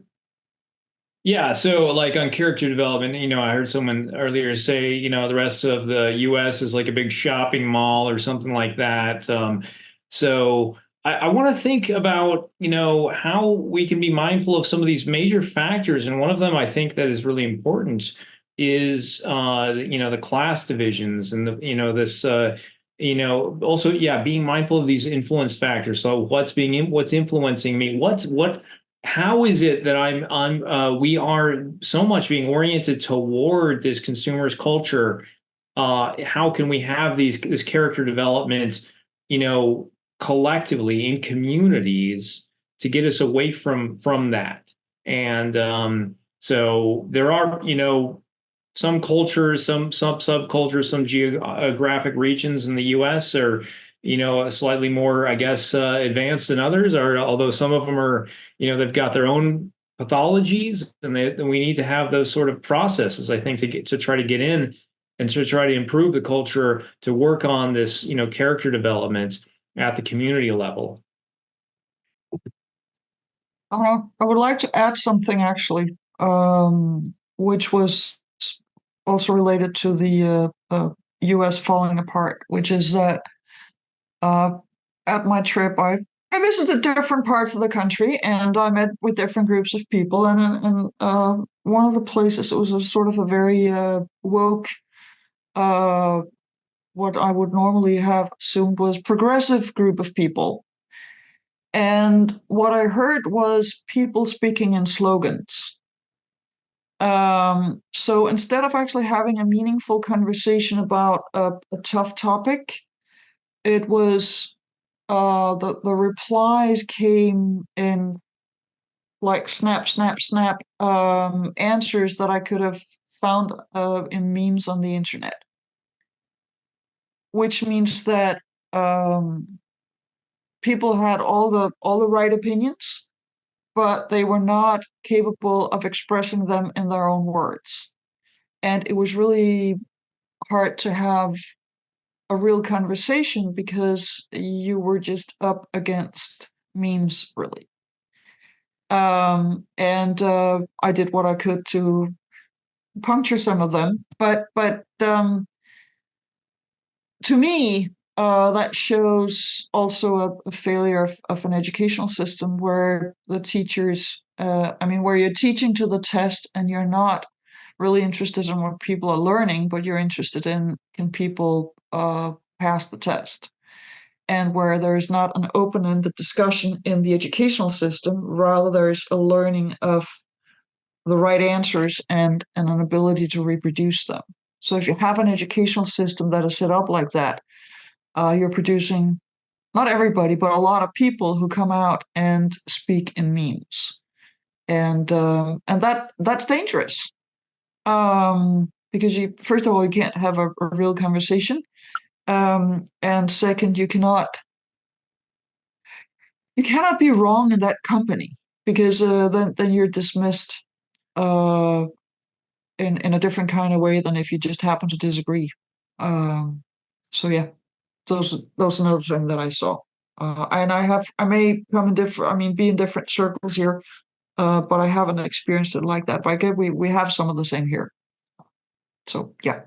Yeah, so like on character development, I heard someone earlier say, the rest of the U.S. is like a big shopping mall or something like that. So I want to think about, how we can be mindful of some of these major factors. And one of them I think that is really important is, the class divisions and also, being mindful of these influence factors. So what's influencing me? How is it that we are so much being oriented toward this consumerist culture? How can we have this character development, collectively in communities to get us away from that? And so there are, some cultures, some subcultures, some geographic regions in the U.S. are, slightly more, I guess, advanced than others, or although some of them are, they've got their own pathologies, and we need to have those sort of processes, I think, to try to get in and to try to improve the culture, to work on this, character development at the community level. I would like to add something actually, which was also related to the U.S. falling apart, which is that at my trip, I visited different parts of the country, and I met with different groups of people. And one of the places, it was a sort of a very woke, what I would normally have assumed was progressive group of people. And what I heard was people speaking in slogans. So instead of actually having a meaningful conversation about a tough topic, it was the replies came in like snap, snap, snap answers that I could have found in memes on the internet, which means that people had all the right opinions, but they were not capable of expressing them in their own words. And it was really hard to have a real conversation because you were just up against memes, really. And I did what I could to puncture some of them, but to me, that shows also a failure of an educational system where the teachers, where you're teaching to the test and you're not really interested in what people are learning, but you're interested in can people pass the test. And where there's not an open-ended discussion in the educational system, rather there's a learning of the right answers and an ability to reproduce them. So if you have an educational system that is set up like that, you're producing not everybody, but a lot of people who come out and speak in memes, and that's dangerous because you first of all you can't have a real conversation, and second you cannot be wrong in that company because then you're dismissed in a different kind of way than if you just happen to disagree. So yeah. Those another thing that I saw, and I may come in different. Be in different circles here, but I haven't experienced it like that. But I get we have some of the same here. So yeah.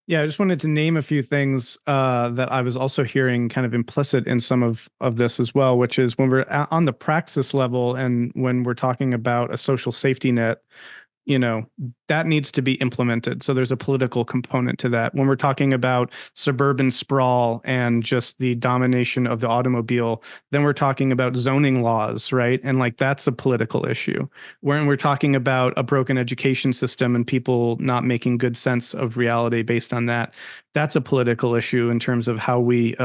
Yeah, I just wanted to name a few things that I was also hearing kind of implicit in some of this as well, which is when we're on the praxis level and when we're talking about a social safety net, that needs to be implemented. So there's a political component to that. When we're talking about suburban sprawl and just the domination of the automobile, then we're talking about zoning laws, right? And like that's a political issue. When we're talking about a broken education system and people not making good sense of reality based on that, that's a political issue in terms of how we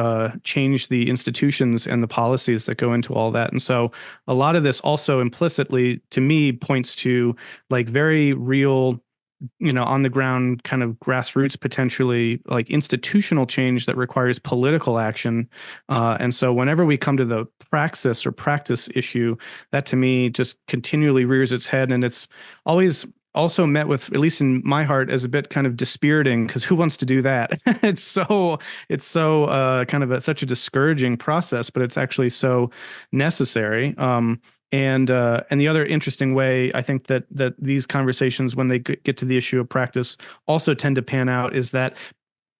change the institutions and the policies that go into all that. And so a lot of this also implicitly, to me, points to like very real, on the ground kind of grassroots, potentially like institutional change that requires political action. And so whenever we come to the praxis or practice issue, that to me just continually rears its head. And it's always also met with, at least in my heart, as a bit kind of dispiriting, because who wants to do that? It's so kind of such a discouraging process, but it's actually so necessary. And the other interesting way I think that these conversations, when they get to the issue of practice, also tend to pan out is that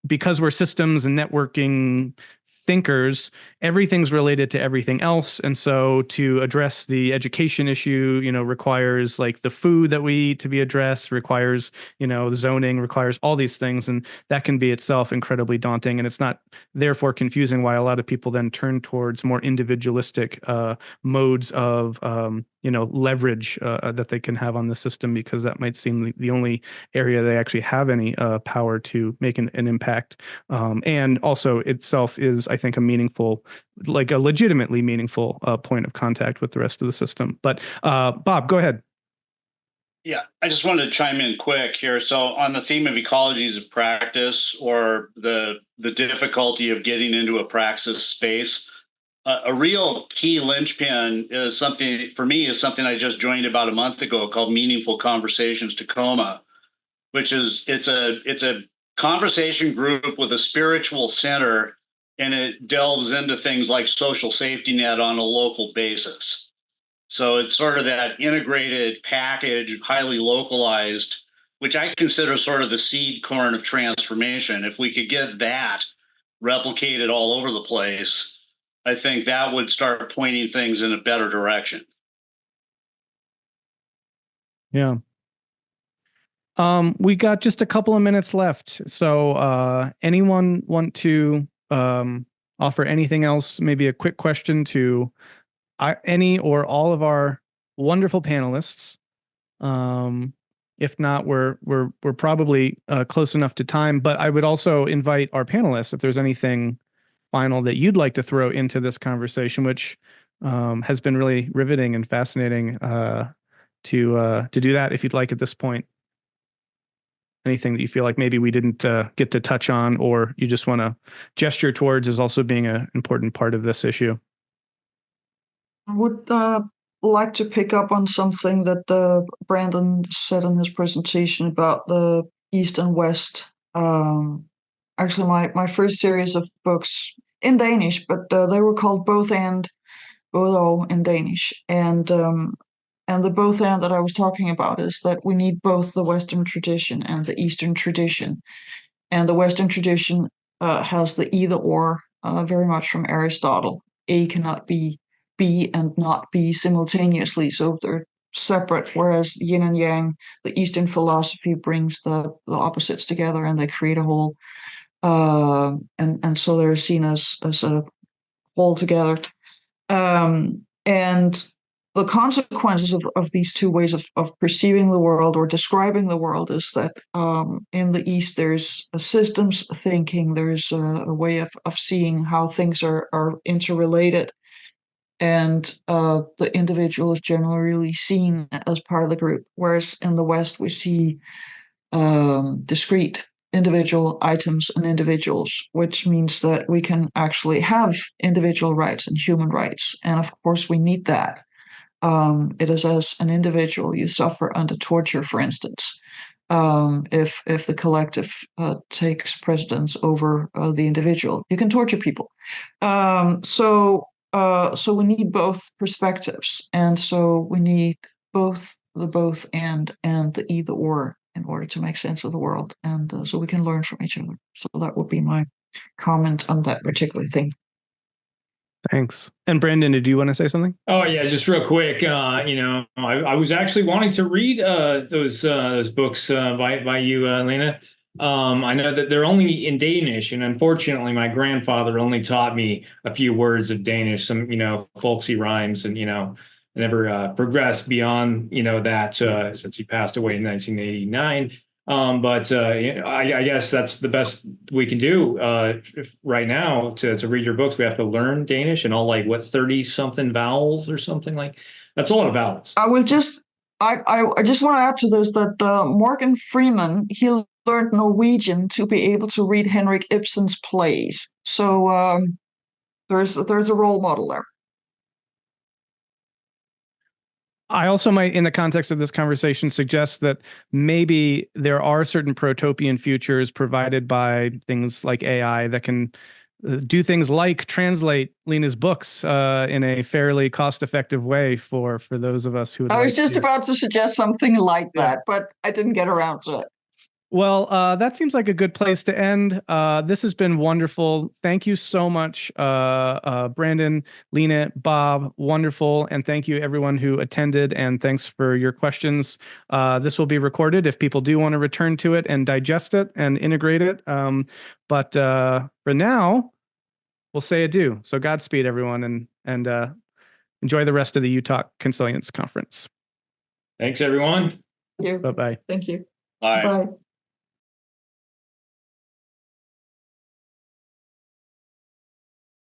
because we're systems and networking thinkers, everything's related to everything else. And so to address the education issue, requires like the food that we eat to be addressed, requires, the zoning, requires all these things. And that can be itself incredibly daunting. And it's not therefore confusing why a lot of people then turn towards more individualistic modes of, leverage that they can have on the system, because that might seem the only area they actually have any power to make an impact. And also itself is, I think, a legitimately meaningful point of contact with the rest of the system. But Bob, go ahead. Yeah, I just wanted to chime in quick here. So on the theme of ecologies of practice, or the difficulty of getting into a praxis space, a real key linchpin is something for me is something I just joined about a month ago called Meaningful Conversations Tacoma, which is it's a conversation group with a spiritual center, and it delves into things like social safety net on a local basis. So it's sort of that integrated package, highly localized, which I consider sort of the seed corn of transformation. If we could get that replicated all over the place, I think that would start pointing things in a better direction. Yeah. We got just a couple of minutes left. So anyone want to offer anything else? Maybe a quick question to any or all of our wonderful panelists. If not, we're probably close enough to time, but I would also invite our panelists, if there's anything final that you'd like to throw into this conversation, which has been really riveting and fascinating, to do that if you'd like at this point. Anything that you feel like maybe we didn't get to touch on, or you just want to gesture towards as also being an important part of this issue. I would like to pick up on something that Brandon said in his presentation about the East and West. Actually, my first series of books in Danish, but they were called Both and, Both O in Danish. And the both and that I was talking about is that we need both the Western tradition and the Eastern tradition. And the Western tradition has the either or very much from Aristotle. A cannot be and not be simultaneously, so they're separate. Whereas yin and yang, the Eastern philosophy brings the opposites together, and they create a whole. And so they're seen as a whole together. And the consequences of these two ways of perceiving the world or describing the world is that in the East there's a systems thinking, there's a way of seeing how things are interrelated, and the individual is generally seen as part of the group, whereas in the West we see discrete individual items and individuals, which means that we can actually have individual rights and human rights, and of course we need that. It is as an individual you suffer under torture, for instance, if the collective takes precedence over the individual. You can torture people. So we need both perspectives, and so we need both the both and the either or in order to make sense of the world, and so we can learn from each other. So that would be my comment on that particular thing. Thanks. And Brandon, did you want to say something? Oh yeah, just real quick. I was actually wanting to read those books by you, Lena. I know that they're only in Danish, and unfortunately, my grandfather only taught me a few words of Danish, some folksy rhymes, and never progressed beyond that since he passed away in 1989. But I guess that's the best we can do right now to read your books. We have to learn Danish and all 30 something vowels or something like. That's a lot of vowels. I just want to add to this that Morgan Freeman, he learned Norwegian to be able to read Henrik Ibsen's plays. So there's a role model there. I also might, in the context of this conversation, suggest that maybe there are certain protopian futures provided by things like AI that can do things like translate Lena's books in a fairly cost-effective way for those of us who would. I was just about to suggest something like that, but I didn't get around to it. Well, that seems like a good place to end. This has been wonderful. Thank you so much, Brandon, Lena, Bob. Wonderful. And thank you everyone who attended, and thanks for your questions. This will be recorded if people do want to return to it and digest it and integrate it. But for now, we'll say adieu. So Godspeed, everyone, and enjoy the rest of the UTOK Consilience Conference. Thanks, everyone. Thank you. Bye-bye. Thank you. Bye. Bye.